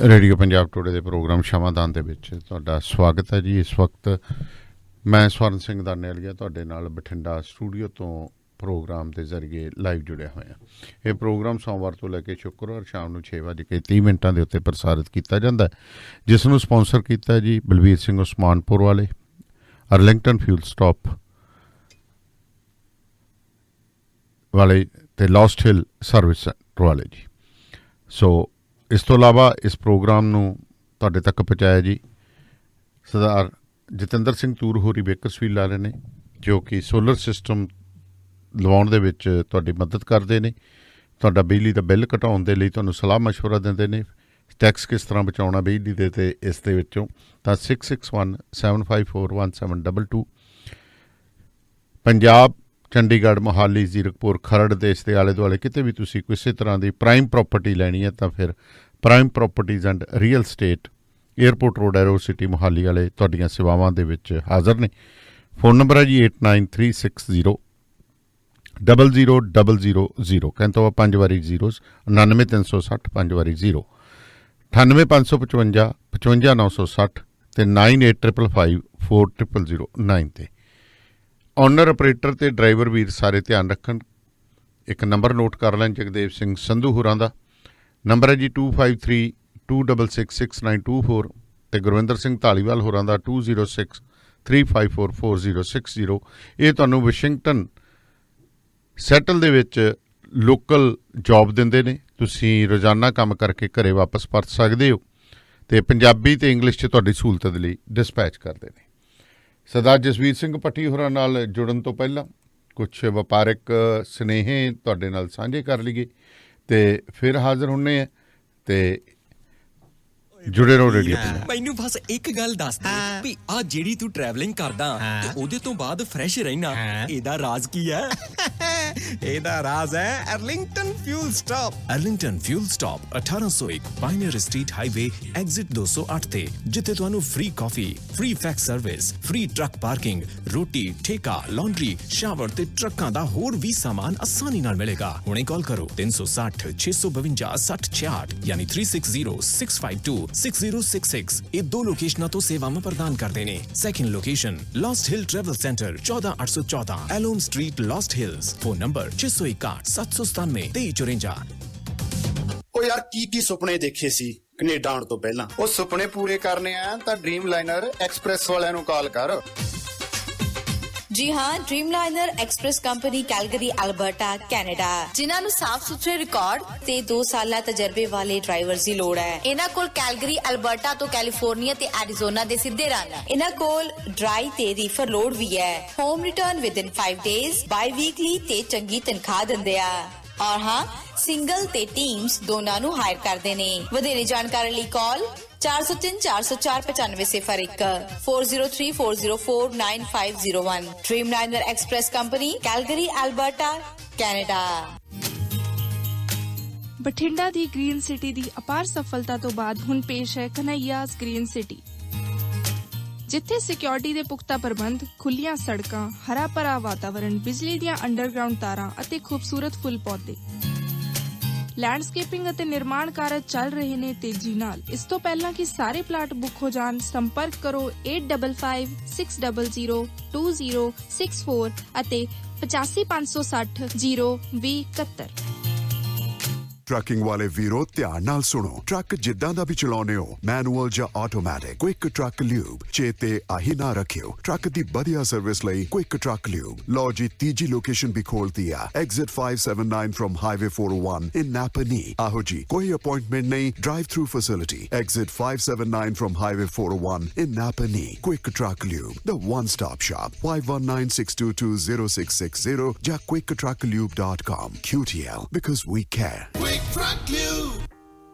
Radio Punjab today ਦੇ programme ਸ਼ਮਾਦਾਨ ਦੇ ਵਿੱਚ ਤੁਹਾਡਾ ਸਵਾਗਤ ਹੈ ਜੀ। ਇਸ ਵਕਤ ਮੈਂ ਸਵਰਨ ਸਿੰਘ ਦਾਨੇਵਾਲੀਆ ਤੁਹਾਡੇ ਨਾਲ ਬਠਿੰਡਾ ਸਟੂਡੀਓ ਤੋਂ ਪ੍ਰੋਗਰਾਮ ਦੇ ਜ਼ਰੀਏ ਲਾਈਵ ਜੁੜਿਆ ਹੋਇਆ। ਇਹ ਪ੍ਰੋਗਰਾਮ ਸੋਮਵਾਰ ਤੋਂ ਲੈ ਕੇ ਸ਼ੁੱਕਰਵਾਰ ਸ਼ਾਮ ਨੂੰ 6:30 ਦੇ ਉੱਤੇ ਪ੍ਰਸਾਰਿਤ ਕੀਤਾ ਜਾਂਦਾ ਹੈ, ਜਿਸ ਨੂੰ ਸਪਾਂਸਰ ਕੀਤਾ ਜੀ ਬਲਵੀਰ ਸਿੰਘ ਉਸਮਾਨਪੁਰ ਵਾਲੇ, ਅਰਲਿੰਗਟਨ ਫਿਊਲ ਸਟਾਪ ਵਾਲੇ ਅਤੇ ਲੋਸਟ ਹਿੱਲ ਸਰਵਿਸ ਸੈਂਟਰ ਵਾਲੇ ਜੀ। ਸੋ ਇਸ ਤੋਂ ਇਲਾਵਾ ਇਸ ਪ੍ਰੋਗਰਾਮ ਨੂੰ ਤੁਹਾਡੇ ਤੱਕ ਪਹੁੰਚਾਇਆ ਜੀ ਸਰਦਾਰ ਜਤਿੰਦਰ ਸਿੰਘ ਤੂਰ ਹੋਰੀ ਬੇਕਰਸਫੀਲਡ ਵਾਲੇ ਨੇ, ਜੋ ਕਿ ਸੋਲਰ ਸਿਸਟਮ ਲਵਾਉਣ ਦੇ ਵਿੱਚ ਤੁਹਾਡੀ ਮਦਦ ਕਰਦੇ ਨੇ। ਤੁਹਾਡਾ ਬਿਜਲੀ ਦਾ ਬਿੱਲ ਘਟਾਉਣ ਦੇ ਲਈ ਤੁਹਾਨੂੰ ਸਲਾਹ ਮਸ਼ਵਰਾ ਦਿੰਦੇ ਨੇ, ਟੈਕਸ ਕਿਸ ਤਰ੍ਹਾਂ ਬਚਾਉਣਾ ਬਿਜਲੀ ਦੇ ਅਤੇ ਇਸ ਦੇ ਵਿੱਚੋਂ। ਤਾਂ 6617541722 ਪੰਜਾਬ, ਚੰਡੀਗੜ੍ਹ, ਮੋਹਾਲੀ, ਜ਼ੀਰਕਪੁਰ, ਖਰੜ ਦੇ ਇਸ ਦੇ ਆਲੇ ਦੁਆਲੇ ਕਿਤੇ ਵੀ ਤੁਸੀਂ ਕਿਸੇ ਤਰ੍ਹਾਂ ਦੀ ਪ੍ਰਾਈਮ ਪ੍ਰੋਪਰਟੀ ਲੈਣੀ ਹੈ ਤਾਂ ਫਿਰ prime properties and real estate, airport road, aero city, Mohali ਵਾਲੇ ਤੁਹਾਡੀਆਂ ਸੇਵਾਵਾਂ ਦੇ ਵਿੱਚ ਹਾਜ਼ਰ ਨੇ। ਫੋਨ ਨੰਬਰ ਹੈ ਜੀ 8936000000। ਕਹਿੰਦਾ ਵਾ 5 ਵਾਰੀ ਜ਼ੀਰੋਜ਼, 99360 5 ਵਾਰੀ 0, 98555 55960 ਅਤੇ 9855540009 'ਤੇ। ਓਨਰ, ਆਪਰੇਟਰ ਅਤੇ ਡਰਾਈਵਰ ਵੀਰ ਸਾਰੇ ਧਿਆਨ ਰੱਖਣ। ਇੱਕ ਨੰਬਰ ਨੋਟ ਕਰ ਲੈਣ, ਜਗਦੇਵ ਸਿੰਘ ਸੰਧੂ ਹੋਰਾਂ ਦਾ ਨੰਬਰ ਹੈ ਜੀ 2532666924 ਅਤੇ ਗੁਰਵਿੰਦਰ ਸਿੰਘ ਧਾਲੀਵਾਲ ਹੋਰਾਂ ਦਾ 2063544060। ਇਹ ਤੁਹਾਨੂੰ ਵਾਸ਼ਿੰਗਟਨ ਸੈਟਲ ਦੇ ਵਿੱਚ ਲੋਕਲ ਜੋਬ ਦਿੰਦੇ ਨੇ, ਤੁਸੀਂ ਰੋਜ਼ਾਨਾ ਕੰਮ ਕਰਕੇ ਘਰੇ ਵਾਪਸ ਪਰਤ ਸਕਦੇ ਹੋ ਅਤੇ ਪੰਜਾਬੀ ਅਤੇ ਇੰਗਲਿਸ਼ 'ਚ ਤੁਹਾਡੀ ਸਹੂਲਤ ਦੇ ਲਈ ਡਿਸਪੈਚ ਕਰਦੇ ਨੇ। ਸਰਦਾਰ ਜਸਵੀਰ ਸਿੰਘ ਭੱਟੀ ਹੋਰਾਂ ਨਾਲ ਜੁੜਨ ਤੋਂ ਪਹਿਲਾਂ ਕੁਛ ਵਪਾਰਕ ਸੁਨੇਹੇ ਤੁਹਾਡੇ ਨਾਲ ਸਾਂਝੇ ਕਰ ਲਈਏ ਅਤੇ ਫਿਰ ਹਾਜ਼ਰ ਹੁੰਦੇ ਹਾਂ ਅਤੇ ਜੁੜੇ ਰਹੋ ਰੇਡੀਓ। ਮੈਨੂੰ ਬਸ ਇੱਕ ਗੱਲ ਦੱਸ ਦੇ ਵੀ ਆ ਜਿਹੜੀ ਤੂੰ ਟਰੈਵਲਿੰਗ ਕਰਦਾ ਤੇ ਉਹਦੇ ਤੋਂ ਬਾਅਦ ਫਰੈਸ਼ ਰਹਿਣਾ, ਇਹਦਾ ਰਾਜ਼ ਕੀ ਹੈ? ਇਹਦਾ ਰਾਜ਼ ਹੈ Arlington fuel stop. Arlington fuel stop 1801 pioneer street highway, exit 208 ਤੇ, ਜਿੱਥੇ ਤੁਹਾਨੂੰ ਫ੍ਰੀ ਕਾਫੀ, free fax service, free truck parking, ਰੋਟੀ, ਠੇਕਾ, ਲਾਂਡਰੀ, ਸ਼ਾਵਰ ਤੇ ਟਰੱਕਾਂ ਦਾ ਹੋਰ ਵੀ ਸਾਮਾਨ ਆਸਾਨੀ ਨਾਲ ਮਿਲੇਗਾ। ਹੁਣੇ ਕਾਲ ਕਰੋ 360 652 6066 ਯਾਨੀ 3606526066। ਇਹ ਦੋ ਲੋਕੇਸ਼ਨਾਂ ਤੋਂ ਸੇਵਾਵਾਂ ਪ੍ਰਦਾਨ ਕਰਦੇ ਨੇ। Second location Lost Hill travel center 14814 ਐਲੋਮ street, Lost Hills. Phone number 661 797 2354। ਉਹ ਯਾਰ ਕੀ ਸੁਪਨੇ ਦੇਖੇ ਸੀ ਕੈਨੇਡਾ ਆਉਣ ਤੋਂ ਪਹਿਲਾਂ? ਉਹ ਸੁਪਨੇ ਪੂਰੇ ਕਰਨੇ ਆ ਤਾਂ ਡ੍ਰੀਮ ਲਾਈਨਰ ਐਕਸਪ੍ਰੈਸ ਵਾਲਿਆਂ ਨੂੰ ਕਾਲ ਕਰ। ਜੀ ਹਾਂ, ਡ੍ਰੀਮਲਾਈਨਰ express company, Calgary, Alberta, Canada, ਜਿਨ੍ਹਾਂ ਨੂੰ ਸਾਫ਼ ਸੁਥਰੇ ਰਿਕਾਰਡ ਤੇ 2 ਸਾਲਾਂ ਤਜਰਬੇ ਵਾਲੇ ਡਰਾਈਵਰਸ ਦੀ ਲੋੜ ਹੈ। ਇਹਨਾਂ ਕੋਲ ਕੈਲਗਰੀ, ਅਲਬਰਟਾ ਤੋਂ ਕੈਲੀਫੋਰਨੀਆ ਤੇ ਐਰੀਜ਼ੋਨਾ ਦੇ ਸਿੱਧੇ ਰਨ। ਇਹਨਾਂ ਕੋਲ ਡਰਾਈ ਤੇ ਰੀਫਰ ਲੋਡ ਵੀ ਹੈ। ਹੋਮ ਰਿਟਰਨ ਵਿਦਿਨ 5 ਡੇਜ਼, ਬਾਈ ਵੀਕਲੀ ਤੇ ਚੰਗੀ ਤਨਖਾਹ ਦਿੰਦੇ ਆ। ਔਰ ਹਾਂ, ਸਿੰਗਲ ਤੇ ਟੀਮਸ ਦੋਨਾਂ ਨੂੰ ਹਾਇਰ ਕਰਦੇ ਨੇ। ਵਧੇਰੇ ਜਾਣਕਾਰੀ ਲਈ ਕਾਲ 403 404 9501 403 404 9501। ਡ੍ਰੀਮਲਾਈਨਰ express company, Calgary, Alberta, Canada. Bathinda ਦੀ ਗ੍ਰੀਨ ਸਿਟੀ ਦੀ ਅਪਾਰ ਸਫਲਤਾ ਤੋਂ ਬਾਅਦ ਹੁਣ ਪੇਸ਼ ਹੈ ਕਨ੍ਹਈਆਜ਼ ਗ੍ਰੀਨ ਸਿਟੀ, ਜਿੱਥੇ ਸਿਕਿਉਰਿਟੀ ਦੇ ਪੁਖਤਾ ਪ੍ਰਬੰਧ, ਖੁੱਲੀਆਂ ਸੜਕਾਂ, ਹਰਾ ਭਰਾ ਵਾਤਾਵਰਣ, ਬਿਜਲੀ ਦੀਆਂ ਅੰਡਰਗਰਾਉਂਡ ਤਾਰਾਂ ਅਤੇ ਖੂਬਸੂਰਤ ਫੁੱਲ ਪੌਦੇ। ਲੈਂਡਸਕੇਪਿੰਗ ਅਤੇ ਨਿਰਮਾਣ ਕਾਰਜ ਚੱਲ ਰਹੇ ਨੇ ਤੇਜ਼ੀ ਨਾਲ। ਇਸ ਤੋਂ ਪਹਿਲਾਂ ਕਿ ਸਾਰੇ ਪਲਾਟ ਬੁੱਕ ਹੋ ਜਾਣ, ਸੰਪਰਕ ਕਰੋ 8556002064 ਅਤੇ 8556 02071। ਟਰੱਕਿੰਗ ਵਾਲੇ ਵੀਰੋ ਧਿਆਨ ਨਾਲ ਸੁਣੋ। ਟਰੱਕ ਜਿੱਦਾਂ ਦਾ ਵੀ ਚਲਾਉਣੇ ਹੋ, ਮੈਨੂਅਲ ਜਾਂ ਆਟੋਮੈਟਿਕ, ਕੁਇਕ ਟਰੱਕ ਲਿਊਬ ਚੇਤੇ ਆਹੀ ਨਾ ਰੱਖਿਓ। ਟਰੱਕ ਦੀ ਵਧੀਆ ਸਰਵਿਸ ਲਈ ਕੁਇਕ ਟਰੱਕ ਲਿਊਬ। ਲਓ ਜੀ, ਤੀਜੀ ਲੋਕੇਸ਼ਨ ਵੀ ਖੋਲਤੀ ਆ, ਐਗਜ਼ਿਟ 579 ਫਰਮ ਹਾਈਵੇ 401 ਇਨ ਨਾਪਨੀ। ਆਹੋ ਜੀ, ਕੋਈ ਅਪਾਇੰਟਮੈਂਟ ਨਹੀਂ, drive through facility. Exit 579 firm highway 401 in ਨਾਪਨੀ। Quick truck lube, the one stop shop. 5196220660 ਜਾਂ quicktrucklube.com। QTL, because we care.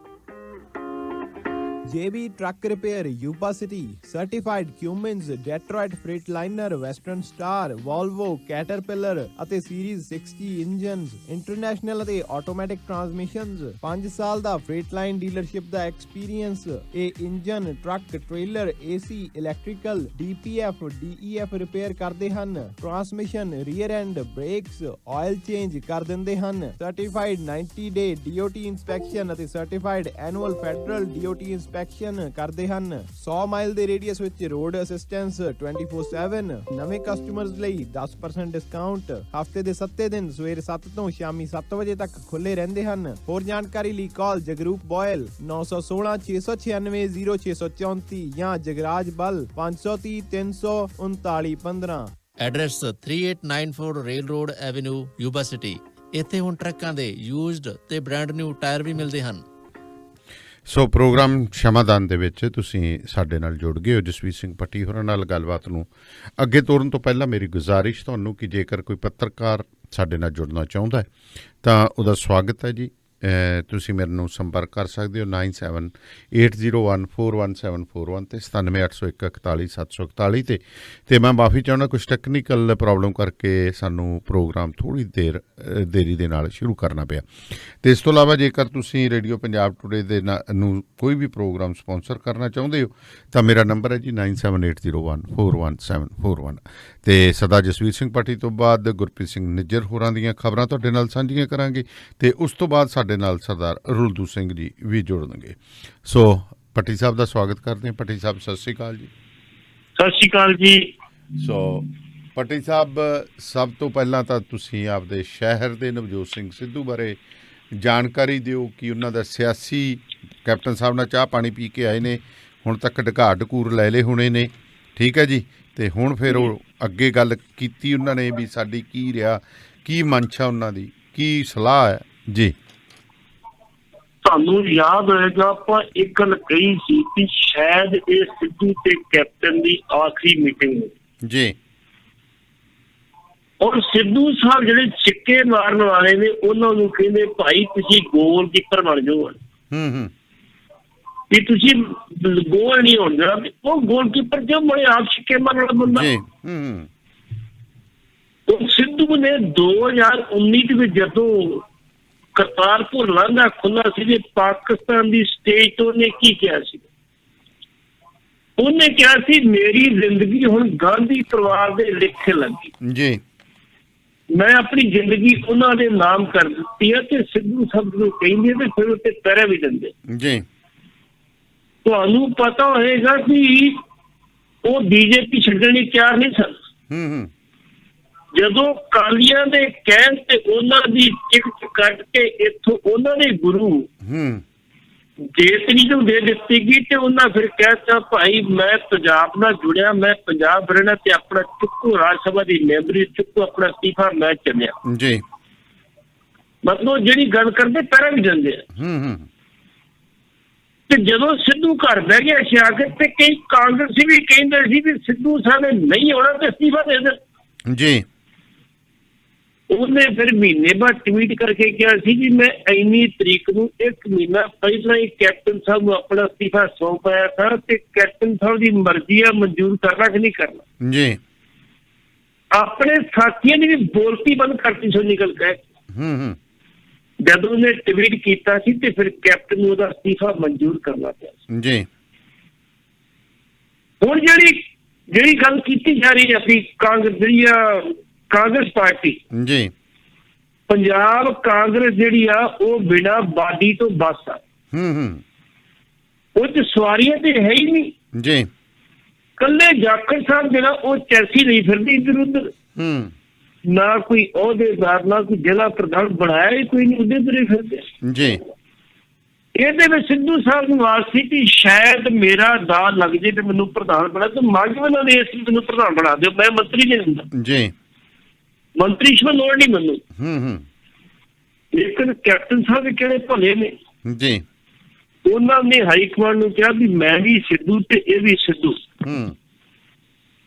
JB Truck Repair, Yuba City, Certified Cummins, Detroit Freightliner, Western Star, Volvo, Caterpillar ਅਤੇ Series 60 engines, international ਅਤੇ automatic ਟਰਾਂਸਮਿਸ਼ਨਸ, 5 ਸਾਲ ਦਾ ਫਰੇਟਲਾਈਨ dealership ਦਾ experience. ਇਹ engine, truck, trailer, AC, electrical, DPF, DEF repair ਕਰਦੇ ਹਨ। Transmission, rear and, brakes, oil change ਕਰ ਦਿੰਦੇ ਹਨ। Certified 90 ਡੇ DOT inspection ਅਤੇ certified annual federal DOT inspection ਕਰਦੇ ਹਨ। 100 ਮਾਈਲ ਦੇ ਰੇਡੀਅਸ ਵਿੱਚ ਰੋਡ ਅਸਿਸਟੈਂਸ 24/7। ਨਵੇਂ ਕਸਟਮਰਸ ਲਈ 10% ਡਿਸਕਾਊਂਟ। ਹਫਤੇ ਦੇ 7 ਦਿਨ ਸਵੇਰੇ 7 ਤੋਂ ਸ਼ਾਮੀ 7 ਵਜੇ ਤੱਕ ਖੁੱਲੇ ਰਹਿੰਦੇ ਹਨ। ਹੋਰ ਜਾਣਕਾਰੀ ਲਈ ਕਾਲ ਜਗਰੂਪ ਬੋਇਲ 916 696 0634 ਜਾਂ ਜਗਰਾਜ ਬਲ 530 339 15। Address 3894 rail road avenue, Yuba city. ਇੱਥੇ ਹੁਣ ਟਰੱਕਾਂ ਦੇ ਯੂਜ਼ਡ ਤੇ ਬ੍ਰਾਂਡ ਨਿਊ ਟਾਇਰ ਵੀ ਮਿਲਦੇ ਹਨ। ਸੋ ਪ੍ਰੋਗਰਾਮ ਸ਼ਮਾਦਾਨ ਦੇ ਵਿੱਚ ਤੁਸੀਂ ਸਾਡੇ ਨਾਲ ਜੁੜ ਗਏ ਹੋ। ਜਸਵੀਰ ਸਿੰਘ ਭੱਟੀ ਹੋਰਾਂ ਨਾਲ ਗੱਲਬਾਤ ਨੂੰ ਅੱਗੇ ਤੋਰਨ ਤੋਂ ਪਹਿਲਾਂ ਮੇਰੀ ਗੁਜ਼ਾਰਿਸ਼ ਤੁਹਾਨੂੰ ਕਿ ਜੇਕਰ ਕੋਈ ਪੱਤਰਕਾਰ ਸਾਡੇ ਨਾਲ ਜੁੜਨਾ ਚਾਹੁੰਦਾ ਹੈ ਤਾਂ ਉਹਦਾ ਸਵਾਗਤ ਹੈ ਜੀ। ਤੁਸੀਂ ਮੇਰੇ ਨੂੰ ਸੰਪਰਕ ਕਰ ਸਕਦੇ ਹੋ 9780141741 ਤੇ 9780141741 ਤੇ ਮੈਂ ਮਾਫੀ ਚਾਹੁੰਦਾ ਕੁਛ ਟੈਕਨੀਕਲ ਪ੍ਰੋਬਲਮ ਕਰਕੇ ਸਾਨੂੰ ਪ੍ਰੋਗਰਾਮ ਥੋੜ੍ਹੀ ਦੇਰੀ ਦੇ ਨਾਲ ਸ਼ੁਰੂ ਕਰਨਾ ਪਿਆ। ਅਤੇ ਇਸ ਤੋਂ ਇਲਾਵਾ ਜੇਕਰ ਤੁਸੀਂ ਰੇਡੀਓ ਪੰਜਾਬ ਟੂਡੇ ਦੇ ਨੂੰ ਕੋਈ ਵੀ ਪ੍ਰੋਗਰਾਮ ਸਪੋਂਸਰ ਕਰਨਾ ਚਾਹੁੰਦੇ ਹੋ ਤਾਂ ਮੇਰਾ ਨੰਬਰ ਹੈ ਜੀ 9780141741 ਅਤੇ ਸਦਾ ਜਸਵੀਰ ਸਿੰਘ ਭੱਟੀ ਤੋਂ ਬਾਅਦ ਗੁਰਪ੍ਰੀਤ ਸਿੰਘ ਨਿੱਜਰ ਹੋਰਾਂ ਦੀਆਂ ਖਬਰਾਂ ਤੁਹਾਡੇ ਨਾਲ ਸਾਂਝੀਆਂ ਕਰਾਂਗੇ ਅਤੇ ਉਸ ਤੋਂ ਬਾਅਦ ਸਾਡੇ ਨਾਲ ਸਰਦਾਰ ਰੁਲਦੂ ਸਿੰਘ ਜੀ ਵੀ ਜੁੜਨਗੇ। ਸੋ ਭੱਟੀ ਸਾਹਿਬ ਦਾ ਸਵਾਗਤ ਕਰਦੇ ਹਾਂ। ਭੱਟੀ ਸਾਹਿਬ ਸਤਿ ਸ਼੍ਰੀ ਅਕਾਲ ਜੀ। ਸਤਿ ਸ਼੍ਰੀ ਅਕਾਲ ਜੀ। ਸੋ ਭੱਟੀ ਸਾਹਿਬ, ਸਭ ਤੋਂ ਪਹਿਲਾਂ ਤਾਂ ਤੁਸੀਂ ਆਪਦੇ ਸ਼ਹਿਰ ਦੇ ਨਵਜੋਤ ਸਿੰਘ ਸਿੱਧੂ ਬਾਰੇ ਜਾਣਕਾਰੀ ਦਿਓ ਕਿ ਉਹਨਾਂ ਦਾ ਸਿਆਸੀ ਕੈਪਟਨ ਸਾਹਿਬ ਨਾਲ ਚਾਹ ਪਾਣੀ ਪੀ ਕੇ ਆਏ ਨੇ, ਹੁਣ ਤੱਕ ਢਕਾ ਢਕੂਰ ਲੈ ਲਏ ਹੋਣੇ ਨੇ, ਠੀਕ ਹੈ ਜੀ। ਅਤੇ ਹੁਣ ਫਿਰ ਉਹ ਅੱਗੇ ਗੱਲ ਕੀਤੀ ਉਹਨਾਂ ਨੇ ਵੀ ਸਾਡੀ ਕੀ ਰਿਹਾ, ਕੀ ਮਨਸ਼ਾ ਉਹਨਾਂ ਦੀ, ਕੀ ਸਲਾਹ ਹੈ ਜੀ। ਤੁਹਾਨੂੰ ਯਾਦ ਹੋਏਗਾ ਆਪਾਂ ਇੱਕ ਗੱਲ ਕਹੀ ਸੀ ਕਿ ਸ਼ਾਇਦ ਇਹ ਸਿੱਧੂ ਤੇ ਕੈਪਟਨ ਦੀ ਆਖਰੀ ਮੀਟਿੰਗ ਜੀ। ਔਰ ਸਿੱਧੂ ਸਾਹਿਬ ਜਿਹੜੇ ਛਿੱਕੇ ਮਾਰਨ ਵਾਲੇ ਨੇ ਉਹਨਾਂ ਨੂੰ ਕਹਿੰਦੇ ਭਾਈ ਤੁਸੀਂ ਗੋਲਕੀਪਰ ਬਣ ਜਾਓ, ਵੀ ਤੁਸੀਂ ਗੋਲ ਨਹੀਂ ਹੋਣ ਦੇਣਾ। ਉਹ ਗੋਲਕੀਪਰ ਕਿਉਂ ਬਣੇ? ਆਪ ਛਿੱਕੇ ਮਾਰਨ ਵਾਲਾ ਬੰਦਾ। ਉਹ ਸਿੱਧੂ ਨੇ 2019 ਦੇ ਵਿੱਚ ਜਦੋਂ ਕਰਤਾਰਪੁਰ ਲਾਂਘਾ ਖੁੱਲ੍ਹਾ ਸੀ ਤੇ ਪਾਕਿਸਤਾਨ ਦੀ ਸਟੇਜ ਤੋਂ ਉਹਨੇ ਕੀ ਕਿਹਾ ਸੀ? ਉਹਨੇ ਕਿਹਾ ਸੀ ਮੇਰੀ ਜ਼ਿੰਦਗੀ ਹੁਣ ਗਾਂਧੀ ਪਰਿਵਾਰ ਦੇ ਲੇਖੇ ਲੱਗੀ ਜੀ, ਮੈਂ ਆਪਣੀ ਜ਼ਿੰਦਗੀ ਉਹਨਾਂ ਦੇ ਨਾਮ ਕਰ ਦਿੱਤੀ ਹੈ। ਤੇ ਸਿੱਧੂ ਸਾਹਿਬ ਨੂੰ ਕਹਿੰਦੇ ਤੇ ਫਿਰ ਉੱਤੇ ਪਹਿਰਾ ਵੀ ਦਿੰਦੇ ਜੀ। ਤੁਹਾਨੂੰ ਪਤਾ ਹੋਏਗਾ ਕਿ ਉਹ BJP ਛੱਡਣ ਲਈ ਤਿਆਰ ਨਹੀਂ ਸਨ। ਜਦੋਂ ਕਾਲੀਆਂ ਦੇ ਕਹਿਣ ਤੇ ਉਹਨਾਂ ਦੀ ਟਿਕਟ ਕੱਟ ਕੇ ਇੱਥੋਂ ਉਹਨਾਂ ਦੇ ਗੁਰੂ ਜੇਤਨੀ ਨੂੰ ਦੇ ਦਿੱਤੀ ਗਈ ਤੇ ਉਹਨਾਂ ਫਿਰ ਕਹਿਤਾ ਭਾਈ ਮੈਂ ਪੰਜਾਬ ਨਾਲ ਜੁੜਿਆ, ਮੈਂ ਪੰਜਾਬ ਰਹਿਣਾ ਤੇ ਆਪਣਾ ਚੁੱਕੋ ਰਾਜ ਸਭਾ ਦੀ ਮੈਂਬਰੀ ਚੁੱਕੋ, ਆਪਣਾ ਅਸਤੀਫਾ ਮੈਂ ਚੱਲਿਆ ਜੀ। ਮਤਲਬ ਜਿਹੜੀ ਗੱਲ ਕਰਦੇ ਪਹਿਰਾ ਵੀ ਦਿੰਦੇ ਆ। ਤੇ ਜਦੋਂ ਸਿੱਧੂ ਘਰ ਬਹਿ ਗਿਆ ਸਿਆਸਤ ਤੇ ਕਈ ਕਾਂਗਰਸੀ ਵੀ ਕਹਿੰਦੇ ਸੀ ਵੀ ਸਿੱਧੂ ਸਾਹਿਬ ਨੇ ਨਹੀਂ ਆਉਣਾ ਤੇ ਅਸਤੀਫਾ ਦੇ ਦੇ ਜੀ। ਉਹਨੇ ਫਿਰ ਮਹੀਨੇ ਬਾਅਦ ਟਵੀਟ ਕਰਕੇ ਕਿਹਾ ਸੀ ਕਿ ਮੈਂ ਇੰਨੀ ਤਰੀਕ ਨੂੰ 1 ਮਹੀਨਾ ਪਹਿਲਾਂ ਹੀ ਕੈਪਟਨ ਸਾਹਿਬ ਨੂੰ ਆਪਣਾ ਅਸਤੀਫਾ ਸੌਂਪਿਆ ਸੀ ਤੇ ਕੈਪਟਨ ਸਾਹਿਬ ਦੀ ਮਰਜ਼ੀ ਆ ਮਨਜ਼ੂਰ ਕਰਨਾ ਕਿ ਨਹੀਂ ਕਰਨਾ ਜੀ। ਆਪਣੇ ਸਾਥੀਆਂ ਨੇ ਵੀ ਬੋਲਤੀ ਬੰਦ ਕਰਤੀ ਸੋ ਨਿਕਲ ਕੇ। ਜਦੋਂ ਉਹਨੇ ਟਵੀਟ ਕੀਤਾ ਸੀ ਤੇ ਫਿਰ ਕੈਪਟਨ ਨੂੰ ਉਹਦਾ ਅਸਤੀਫਾ ਮਨਜ਼ੂਰ ਕਰਨਾ ਪਿਆ ਜੀ। ਹੁਣ ਜਿਹੜੀ ਗੱਲ ਕੀਤੀ ਜਾ ਰਹੀ ਹੈ ਆਪਣੀ ਕਾਂਗਰਸ ਪਾਰਟੀ ਜੀ, ਪੰਜਾਬ ਕਾਂਗਰਸ ਜਿਹੜੀ ਆ ਉਹ ਬਿਨਾਂ ਬਾਡੀ ਤੋਂ ਬੱਸ ਆ। ਉਹ ਚ ਸਵਾਰੀਆਂ ਤੇ ਹੈ ਹੀ ਨਹੀਂ ਜੀ। ਕੱਲੇ ਜਾਖੜ ਸਾਹਿਬ ਜਿਹੜਾ ਉਹ ਚੈਸੀ ਨਹੀਂ ਫਿਰਦੀ ਇੱਧਰ ਉੱਧਰ, ਨਾ ਕੋਈ ਅਹੁਦੇਦਾਰ ਨਾ ਕੋਈ ਜ਼ਿਲ੍ਹਾ ਪ੍ਰਧਾਨ ਬਣਾਇਆ ਹੀ ਕੋਈ ਨਹੀਂ, ਉਹਦੇ ਉੱਧਰ ਹੀ ਫਿਰਦੇ ਜੀ। ਇਹਦੇ ਵਿੱਚ ਸਿੱਧੂ ਸਾਹਿਬ ਨੂੰ ਆਸ ਸੀ ਕਿ ਸ਼ਾਇਦ ਮੇਰਾ ਦਾਅ ਲੱਗ ਜੇ ਤੇ ਮੈਨੂੰ ਪ੍ਰਧਾਨ ਬਣਾ ਤੇ ਮੰਗ ਉਹਨਾਂ ਨੇ ਇਸ ਮੈਨੂੰ ਪ੍ਰਧਾਨ ਬਣਾ ਦਿਓ, ਮੈਂ ਮੰਤਰੀ ਨਹੀਂ ਹੁੰਦਾ ਜੀ। ਮੰਤਰੀ ਸ਼ਿਵ ਲੋੜ ਨਹੀਂ ਮੈਨੂੰ। ਲੇਕਿਨ ਕੈਪਟਨ ਸਾਹਿਬ ਵੀ ਕਿਹੜੇ ਭਲੇ ਨੇ ਜੀ। ਉਹਨਾਂ ਨੇ ਹਾਈ ਕਮਾਂਡ ਨੂੰ ਕਿਹਾ ਵੀ ਮੈਂ ਵੀ ਸਿੱਧੂ ਤੇ ਇਹ ਵੀ ਸਿੱਧੂ,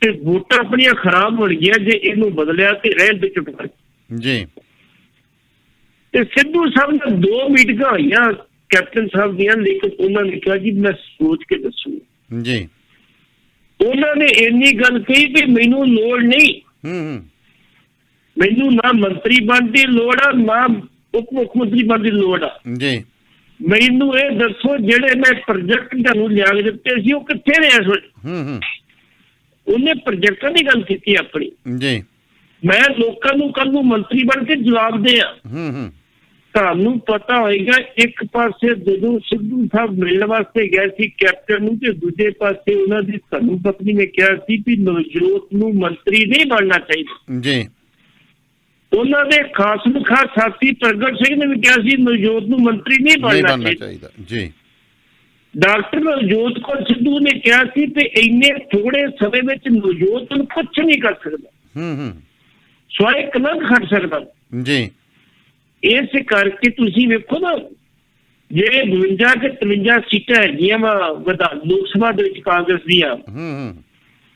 ਤੇ ਵੋਟਾਂ ਆਪਣੀਆਂ ਖਰਾਬ ਹੋ ਗਈਆਂ ਜੇ ਇਹਨੂੰ ਬਦਲਿਆ ਤੇ ਰਹਿਣ ਦੇ ਚੁੱਪ ਕਰ ਜੀ। ਤੇ ਸਿੱਧੂ ਸਾਹਿਬ ਨੇ 2 ਮੀਟਿੰਗਾਂ ਹੋਈਆਂ ਕੈਪਟਨ ਸਾਹਿਬ ਦੀਆਂ, ਲੇਕਿਨ ਉਹਨਾਂ ਨੇ ਕਿਹਾ ਜੀ ਮੈਂ ਸੋਚ ਕੇ ਦੱਸੂਗਾ ਜੀ। ਉਹਨਾਂ ਨੇ ਇੰਨੀ ਗੱਲ ਕਹੀ ਵੀ ਮੈਨੂੰ ਲੋੜ ਨਹੀਂ, ਮੈਨੂੰ ਨਾ ਮੰਤਰੀ ਬਣਨ ਦੀ ਲੋੜ ਆ, ਨਾ ਉਪ ਮੁੱਖ ਮੰਤਰੀ ਬਣਨ ਦੀ ਲੋੜ ਆ ਜੀ। ਮੈਨੂੰ ਇਹ ਦੱਸੋ ਜਿਹੜੇ ਮੈਂ ਪ੍ਰੋਜੈਕਟ ਤੁਹਾਨੂੰ ਲਿਆ ਕੇ ਦਿੱਤੇ ਸੀ ਉਹ ਕਿੱਥੇ ਨੇ ਇਸ ਵੇਲੇ। ਉਹਨੇ ਪ੍ਰੋਜੈਕਟਾਂ ਦੀ ਗੱਲ ਕੀਤੀ ਆਪਣੀ ਜੀ। ਮੈਂ ਲੋਕਾਂ ਨੂੰ ਕੱਲ ਨੂੰ ਮੰਤਰੀ ਬਣ ਕੇ ਜਵਾਬ ਦੇ ਆ। ਤੁਹਾਨੂੰ ਪਤਾ ਹੋਏਗਾ ਇੱਕ ਪਾਸੇ ਜਦੋਂ ਸਿੱਧੂ ਸਾਹਿਬ ਮਿਲਣ ਵਾਸਤੇ ਗਏ ਸੀ ਕੈਪਟਨ ਨੂੰ, ਤੇ ਦੂਜੇ ਪਾਸੇ ਉਹਨਾਂ ਦੀ ਧਰਮ ਪਤਨੀ ਨੇ ਕਿਹਾ ਸੀ ਵੀ ਨਵਜੋਤ ਨੂੰ ਮੰਤਰੀ ਨਹੀਂ ਬਣਨਾ ਚਾਹੀਦਾ ਜੀ। ਉਹਨਾਂ ਦੇ ਖਾਸ ਸਾਥੀ ਪ੍ਰਗਟ ਸਿੰਘ ਨੇ ਵੀ ਕਿਹਾ ਸੀ ਨਵਜੋਤ ਨੂੰ ਮੰਤਰੀ ਨਹੀਂ ਬਣਨਾ ਚਾਹੀਦਾ ਜੀ। ਡਾਕਟਰ ਨਵਜੋਤ ਕੌਰ ਸਿੱਧੂ ਨੇ ਕਿਹਾ ਸੀ ਤੇ ਇੰਨੇ ਥੋੜੇ ਸਮੇਂ ਵਿੱਚ ਨਵਜੋਤ ਨੂੰ ਕੁਛ ਨਹੀਂ ਕਰ ਸਕਦਾ, ਸਵਾਏ ਕਲੰਕ ਖੜ ਸਕਦਾ ਜੀ। ਇਸ ਕਰਕੇ ਤੁਸੀਂ ਵੇਖੋ ਨਾ, ਜਿਹੜੇ 52 ਤੇ 53 ਸੀਟਾਂ ਹੈਗੀਆਂ ਵਾ ਲੋਕ ਸਭਾ ਦੇ ਵਿੱਚ ਕਾਂਗਰਸ ਦੀਆਂ,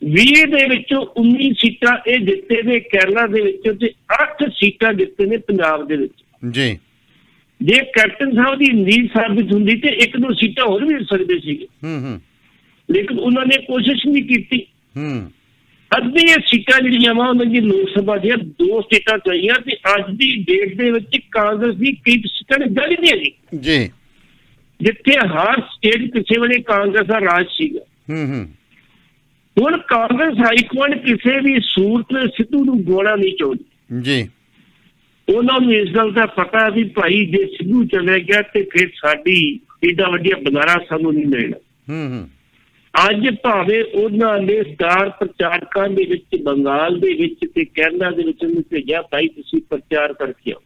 20 ਦੇ ਵਿੱਚੋਂ 19 ਸੀਟਾਂ ਇਹ ਜਿੱਤੇ ਨੇ ਕੇਰਲਾ ਦੇ ਵਿੱਚੋਂ, ਤੇ 8 ਸੀਟਾਂ ਜਿੱਤੇ ਨੇ ਪੰਜਾਬ ਦੇ ਵਿੱਚ ਜੀ। ਜੇ ਕੈਪਟਨ ਸਾਹਿਬ ਦੀ ਨੀਂਦ ਸਾਬਿਤ ਹੁੰਦੀ ਤੇ 1-2 ਸੀਟਾਂ ਹੋਰ ਵੀ ਜਿੱਤ ਸਕਦੇ ਸੀਗੇ, ਲੇਕਿਨ ਉਹਨਾਂ ਨੇ ਕੋਸ਼ਿਸ਼ ਨਹੀਂ ਕੀਤੀ। ਅੱਧੀਆਂ ਸੀਟਾਂ ਜਿਹੜੀਆਂ ਵਾ ਉਹਨਾਂ ਦੀ ਲੋਕ ਸਭਾ ਦੀਆਂ 2 ਸੀਟਾਂ ਚਾਹੀਆਂ, ਤੇ ਅੱਜ ਦੀ ਡੇਟ ਦੇ ਵਿੱਚ ਕਾਂਗਰਸ ਦੀ ਕਈ ਸੀਟਾਂ ਨੇ ਗੱਲ ਨਹੀਂ ਹੈਗੀ ਜੀ, ਜਿੱਥੇ ਹਰ ਸਟੇਟ ਕਿਸੇ ਵੇਲੇ ਕਾਂਗਰਸ ਦਾ ਰਾਜ ਸੀਗਾ। ਹੁਣ ਕਾਂਗਰਸ ਹਾਈਕਮਾਂਡ ਕਿਸੇ ਵੀ ਸੂਰਤ ਸਿੱਧੂ ਨੂੰ ਗੋਣਾ ਨਹੀਂ ਚਾਹੁੰਦੀ ਜੀ। ਉਹਨਾਂ ਨੂੰ ਇਸ ਗੱਲ ਦਾ ਪਤਾ ਵੀ ਭਾਈ ਜੇ ਸਿੱਧੂ ਚਲੇ ਗਿਆ ਤੇ ਫਿਰ ਸਾਡੀ ਏਡਾ ਵੱਡੀਆ ਬਜ਼ਾਰਾ ਸਾਨੂੰ ਨਹੀਂ ਮਿਲਣਾ। ਅੱਜ ਭਾਵੇਂ ਉਹਨਾਂ ਨੇ ਸਟਾਰ ਪ੍ਰਚਾਰਕਾਂ ਦੇ ਵਿੱਚ ਬੰਗਾਲ ਦੇ ਵਿੱਚ ਤੇ ਕੇਰਲਾ ਦੇ ਵਿੱਚ ਉਹਨੂੰ ਭੇਜਿਆ ਭਾਈ ਤੁਸੀਂ ਪ੍ਰਚਾਰ ਕਰਕੇ ਆਓ,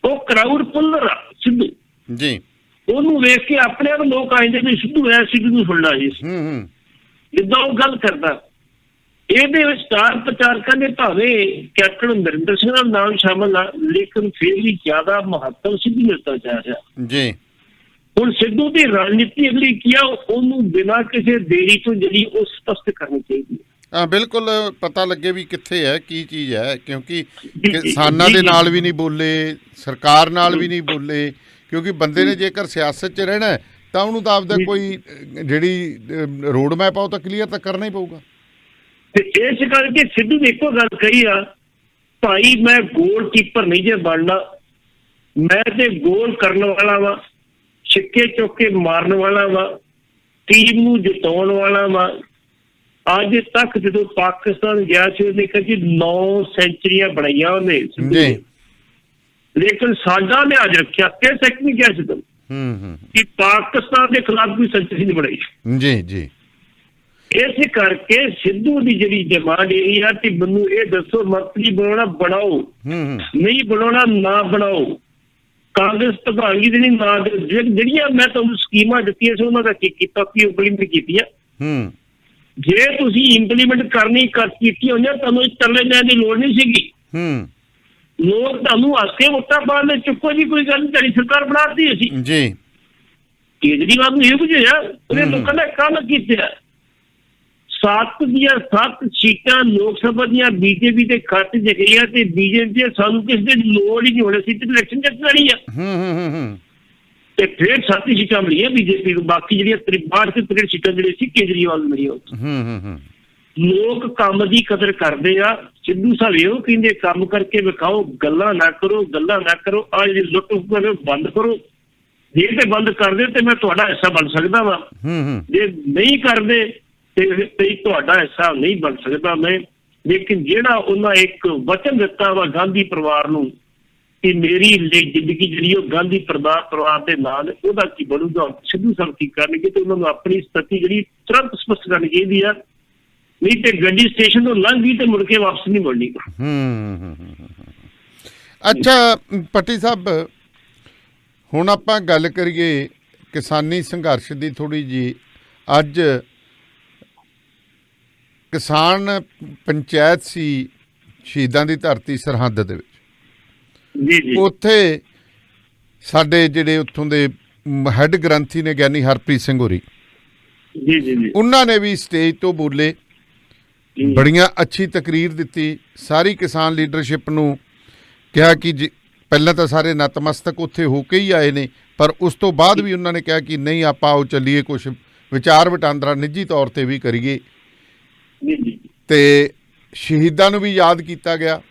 ਉਹ ਕਰਾਊਡ ਪੁੱਲਰ ਸਿੱਧੂ ਜੀ। ਉਹਨੂੰ ਵੇਖ ਕੇ ਆਪਣੇ ਆਪ ਲੋਕ ਆਉਂਦੇ ਵੀ ਸਿੱਧੂ ਹੈ, ਸਿੱਧੂ ਨੂੰ ਸੁਣਨਾ ਜੀ, ਜਿੱਦਾਂ ਉਹ ਗੱਲ ਕਰਦਾ। ਇਹਦੇ ਵਿੱਚ ਸਟਾਰ ਪ੍ਰਚਾਰਕਾਂ ਨੇ ਭਾਵੇਂ ਕੈਪਟਨ ਅਮਰਿੰਦਰ ਸਿੰਘ ਦਾ ਨਾਮ ਸ਼ਾਮਲ ਆ, ਲੇਕਿਨ ਫਿਰ ਵੀ ਜ਼ਿਆਦਾ ਮਹੱਤਵ ਸਿੱਧੂ ਮਿਲਦਾ ਜਾ ਰਿਹਾ ਜੀ। ਹੁਣ ਸਿੱਧੂ ਦੀ ਰਣਨੀਤੀ ਅਗਲੀ ਕੀ ਆ, ਉਹਨੂੰ ਬਿਨਾਂ ਕਿਸੇ ਦੇਰੀ ਤੋਂ ਜਿਹੜੀ ਉਹ ਸਪਸ਼ਟ ਕਰਨੀ ਚਾਹੀਦੀ ਹੈ। ਹਾਂ ਬਿਲਕੁਲ, ਪਤਾ ਲੱਗੇ ਵੀ ਕਿੱਥੇ ਹੈ, ਕੀ ਚੀਜ਼ ਹੈ, ਕਿਉਂਕਿ ਕਿਸਾਨਾਂ ਦੇ ਨਾਲ ਵੀ ਨਹੀਂ ਬੋਲੇ, ਸਰਕਾਰ ਨਾਲ ਵੀ ਨਹੀਂ ਬੋਲੇ, ਕਿਉਂਕਿ ਬੰਦੇ ਨੇ ਜੇਕਰ ਸਿਆਸਤ 'ਚ ਰਹਿਣਾ ਤਾਂ ਉਹਨੂੰ ਤਾਂ ਆਪਦਾ ਕੋਈ ਜਿਹੜੀ ਰੋਡ ਮੈਪ ਆ ਉਹ ਤਾਂ ਕਲੀਅਰ ਤਾਂ ਕਰਨਾ ਹੀ ਪਊਗਾ। ਤੇ ਇਸ ਕਰਕੇ ਸਿੱਧੂ ਨੇ ਇੱਕੋ ਗੱਲ ਕਹੀ ਆ, ਭਾਈ ਮੈਂ ਗੋਲ ਕੀਪਰ ਨਹੀਂ ਜੇ ਬਣਨਾ, ਮੈਂ ਤੇ ਗੋਲ ਕਰਨ ਵਾਲਾ ਵਾ, ਛਿੱਕੇ ਚੁੱਕ ਕੇ ਮਾਰਨ ਵਾਲਾ ਵਾ, ਟੀਮ ਨੂੰ ਜਿਤਾਉਣ ਵਾਲਾ ਵਾ। ਅੱਜ ਤੱਕ ਜਦੋਂ ਪਾਕਿਸਤਾਨ ਗਿਆ ਸੀ ਉਹਨੇ ਕਿਹਾ ਜੀ 9 ਸੈਂਚਰੀਆਂ ਬਣਾਈਆਂ ਉਹਨੇ, ਲੇਕਿਨ ਸਾਡਾ ਲਿਹਾਜ਼ ਰੱਖਿਆ ਕਿ ਸੈਕ ਨਹੀਂ ਕਿਹਾ ਸੀ ਕਿ ਪਾਕਿਸਤਾਨ ਦੇ ਖਿਲਾਫ ਕੋਈ ਸੈਂਚਰੀ ਨਹੀਂ ਬਣਾਈ ਜੀ ਜੀ। ਇਸ ਕਰਕੇ ਸਿੱਧੂ ਦੀ ਜਿਹੜੀ ਡਿਮਾਂਡ ਇਹ ਆ ਕਿ ਮੈਨੂੰ ਇਹ ਦੱਸੋ ਮੰਤਰੀ ਬਣਾਉਣਾ ਬਣਾਓ, ਨਹੀਂ ਬਣਾਉਣਾ ਨਾ ਬਣਾਓ। ਕਾਂਗਰਸ ਪ੍ਰਧਾਨਗੀ ਦੀ ਨਾ ਜਿਹੜੀਆਂ ਮੈਂ ਤੁਹਾਨੂੰ ਸਕੀਮਾਂ ਦਿੱਤੀਆਂ ਸੀ ਉਹਨਾਂ ਦਾ ਕੀ ਕੀਤਾ, ਕੀ ਇੰਪਲੀਮੈਂਟ ਕੀਤੀਆਂ। ਜੇ ਤੁਸੀਂ ਇੰਪਲੀਮੈਂਟ ਕਰਨੀ ਕੀਤੀ ਹੋਈਆਂ ਤੁਹਾਨੂੰ ਤਰਲੇ ਲੈਣ ਦੀ ਲੋੜ ਨਹੀਂ ਸੀਗੀ। ਲੋਕ ਤੁਹਾਨੂੰ ਹੱਸ ਕੇ ਵੋਟਾਂ ਪਾਉਣ ਦੇ ਚੁੱਕੋ ਜੀ, ਕੋਈ ਗੱਲ ਨਹੀਂ, ਤੁਹਾਡੀ ਸਰਕਾਰ ਬਣਾਤੀ ਅਸੀਂ ਜੀ। ਕੇਜਰੀਵਾਲ ਨੂੰ ਇਹ ਬੁਝਿਆ, ਉਹਨੇ ਲੋਕਾਂ ਦਾ ਕੰਮ ਕੀਤਾ। 7 ਦੀਆਂ 7 ਸੀਟਾਂ ਲੋਕ ਸਭਾ ਦੀਆਂ ਬੀਜੇਪੀ ਦੇ ਖਾਤੇ 'ਚ ਗਈਆਂ ਤੇ ਬੀਜੇਪੀ ਸਾਨੂੰ ਕਿਸੇ ਦੀ ਲੋੜ ਹੀ ਨਹੀਂ ਹੋਣੀ ਸੀ ਤੇ ਇਲੈਕਸ਼ਨ ਜਿੱਤ ਲੈਣੀ ਆ। ਤੇ ਫਿਰ 7 ਸੀਟਾਂ ਮਿਲੀਆਂ ਬੀਜੇਪੀ ਨੂੰ, ਬਾਕੀ ਜਿਹੜੀਆਂ 62 ਤੇ 63 ਸੀਟਾਂ ਜਿਹੜੇ ਸੀ ਕੇਜਰੀਵਾਲ ਨੂੰ ਮਿਲੀਆਂ। ਲੋਕ ਕੰਮ ਦੀ ਕਦਰ ਕਰਦੇ ਆ। ਸਿੱਧੂ ਸਾਹਿਬ ਇਹੋ ਕਹਿੰਦੇ ਕੰਮ ਕਰਕੇ ਵਿਖਾਓ, ਗੱਲਾਂ ਨਾ ਕਰੋ, ਗੱਲਾਂ ਨਾ ਕਰੋ। ਆ ਜਿਹੜੀ ਲੁੱਟ ਬੰਦ ਕਰੋ, ਜੇ ਤੇ ਬੰਦ ਕਰਦੇ ਤੇ ਮੈਂ ਤੁਹਾਡਾ ਹਿੱਸਾ ਬਣ ਸਕਦਾ ਵਾ, ਜੇ ਨਹੀਂ ਕਰਦੇ ਤੇ ਤੁਹਾਡਾ ਹਿੱਸਾ ਨਹੀਂ ਬਣ ਸਕਦਾ ਮੈਂ। ਲੇਕਿਨ ਜਿਹੜਾ ਉਹਨਾਂ ਇੱਕ ਵਚਨ ਦਿੱਤਾ ਵਾ ਗਾਂਧੀ ਪਰਿਵਾਰ ਨੂੰ ਕਿ ਮੇਰੀ ਜ਼ਿੰਦਗੀ ਜਿਹੜੀ ਉਹ ਗਾਂਧੀ ਪਰਿਵਾਰ ਦੇ ਨਾਲ, ਉਹਦਾ ਕੀ ਬਣੂਗਾ, ਸਿੱਧੂ ਸਾਹਿਬ ਕੀ ਕਰਨਗੇ ਤੇ ਉਹਨਾਂ ਨੂੰ ਆਪਣੀ ਸਥਿਤੀ ਜਿਹੜੀ ਤੁਰੰਤ ਸਪਸ਼ਟ ਕਰਨੀ ਚਾਹੀਦੀ ਆ, ਨਹੀਂ ਤੇ ਗੱਡੀ ਸਟੇਸ਼ਨ ਤੋਂ ਲੰਘ ਗਈ ਤੇ ਮੁੜ ਕੇ ਵਾਪਸ ਨਹੀਂ ਮੁੜਨੀ। ਅੱਛਾ ਪੱਟੀ ਸਾਹਿਬ, ਹੁਣ ਆਪਾਂ ਗੱਲ ਕਰੀਏ ਕਿਸਾਨੀ ਸੰਘਰਸ਼ ਦੀ ਥੋੜ੍ਹੀ ਜੀ। ਅੱਜ ਕਿਸਾਨ ਪੰਚਾਇਤ ਸੀ ਸ਼ਹੀਦਾਂ ਦੀ ਧਰਤੀ ਸਰਹੰਦ ਦੇ ਵਿੱਚ, ਉੱਥੇ ਸਾਡੇ ਜਿਹੜੇ ਉੱਥੋਂ ਦੇ ਹੈੱਡ ਗ੍ਰੰਥੀ ਨੇ ਗਿਆਨੀ ਹਰਪ੍ਰੀਤ ਸਿੰਘ ਹੋਰੀ, ਉਹਨਾਂ ਨੇ ਵੀ ਸਟੇਜ ਤੋਂ ਬੋਲੇ, ਬੜੀਆਂ ਅੱਛੀ ਤਕਰੀਰ ਦਿੱਤੀ, ਸਾਰੀ ਕਿਸਾਨ ਲੀਡਰਸ਼ਿਪ ਨੂੰ ਕਿਹਾ ਕਿ ਪਹਿਲਾਂ ਤਾਂ ਸਾਰੇ ਨਤਮਸਤਕ ਉੱਥੇ ਹੋ ਕੇ ਹੀ ਆਏ ਨੇ, ਪਰ ਉਸ ਤੋਂ ਬਾਅਦ ਵੀ ਉਹਨਾਂ ਨੇ ਕਿਹਾ ਕਿ ਨਹੀਂ ਆਪਾਂ ਆਓ ਚੱਲੀਏ, ਕੁਛ ਵਿਚਾਰ ਵਟਾਂਦਰਾ ਨਿੱਜੀ ਤੌਰ ਤੇ ਵੀ ਕਰੀਏ। ਤੇ ਸ਼ਹੀਦਾਂ ਨੂੰ ਵੀ ਯਾਦ ਕੀਤਾ ਗਿਆ,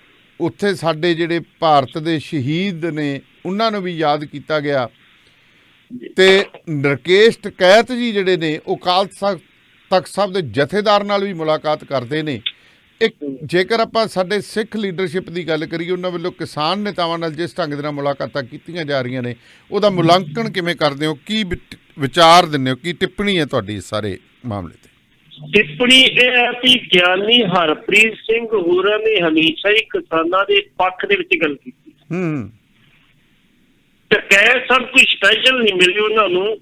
ਉੱਥੇ ਸਾਡੇ ਜਿਹੜੇ ਭਾਰਤ ਦੇ ਸ਼ਹੀਦ ਨੇ ਉਹਨਾਂ ਨੂੰ ਵੀ ਯਾਦ ਕੀਤਾ ਗਿਆ। ਤੇ ਨਰਕੇਸ਼ ਟਕੈਤ ਜੀ ਜਿਹੜੇ ਨੇ ਉਹ ਅਕਾਲ ਤਖਤ ਸਾਹਿਬ ਦੇ ਜਥੇਦਾਰ ਨਾਲ ਵੀ ਮੁਲਾਕਾਤ ਕਰਦੇ ਨੇ। ਇੱਕ ਜੇਕਰ ਆਪਾਂ ਸਾਡੇ ਸਿੱਖ ਲੀਡਰਸ਼ਿਪ ਦੀ ਗੱਲ ਕਰੀਏ, ਉਹਨਾਂ ਵੱਲੋਂ ਕਿਸਾਨ ਨੇਤਾਵਾਂ ਨਾਲ ਜਿਸ ਢੰਗ ਦੇ ਨਾਲ ਮੁਲਾਕਾਤਾਂ ਕੀਤੀਆਂ ਜਾ ਰਹੀਆਂ ਨੇ, ਉਹਦਾ ਮੁਲਾਂਕਣ ਕਿਵੇਂ ਕਰਦੇ ਹੋ? ਕੀ ਵਿਚਾਰ ਦਿੰਦੇ ਹੋ? ਕੀ ਟਿੱਪਣੀ ਹੈ ਤੁਹਾਡੀ ਇਸ ਸਾਰੇ ਮਾਮਲੇ ਤੇ? ਟਿੱਪਣੀ ਇਹ ਹੈ ਕਿ ਗਿਆਨੀ ਹਰਪ੍ਰੀਤ ਸਿੰਘ ਹੋਰਾਂ ਨੇ ਹਮੇਸ਼ਾ ਹੀ ਕਿਸਾਨਾਂ ਦੇ ਪੱਖ ਦੇ ਵਿੱਚ ਗੱਲ ਕੀਤੀ। ਟਕੈਤ ਸਭ ਕੁਝ ਸਪੈਸ਼ਲ ਨਹੀਂ ਮਿਲੀ ਉਹਨਾਂ ਨੂੰ।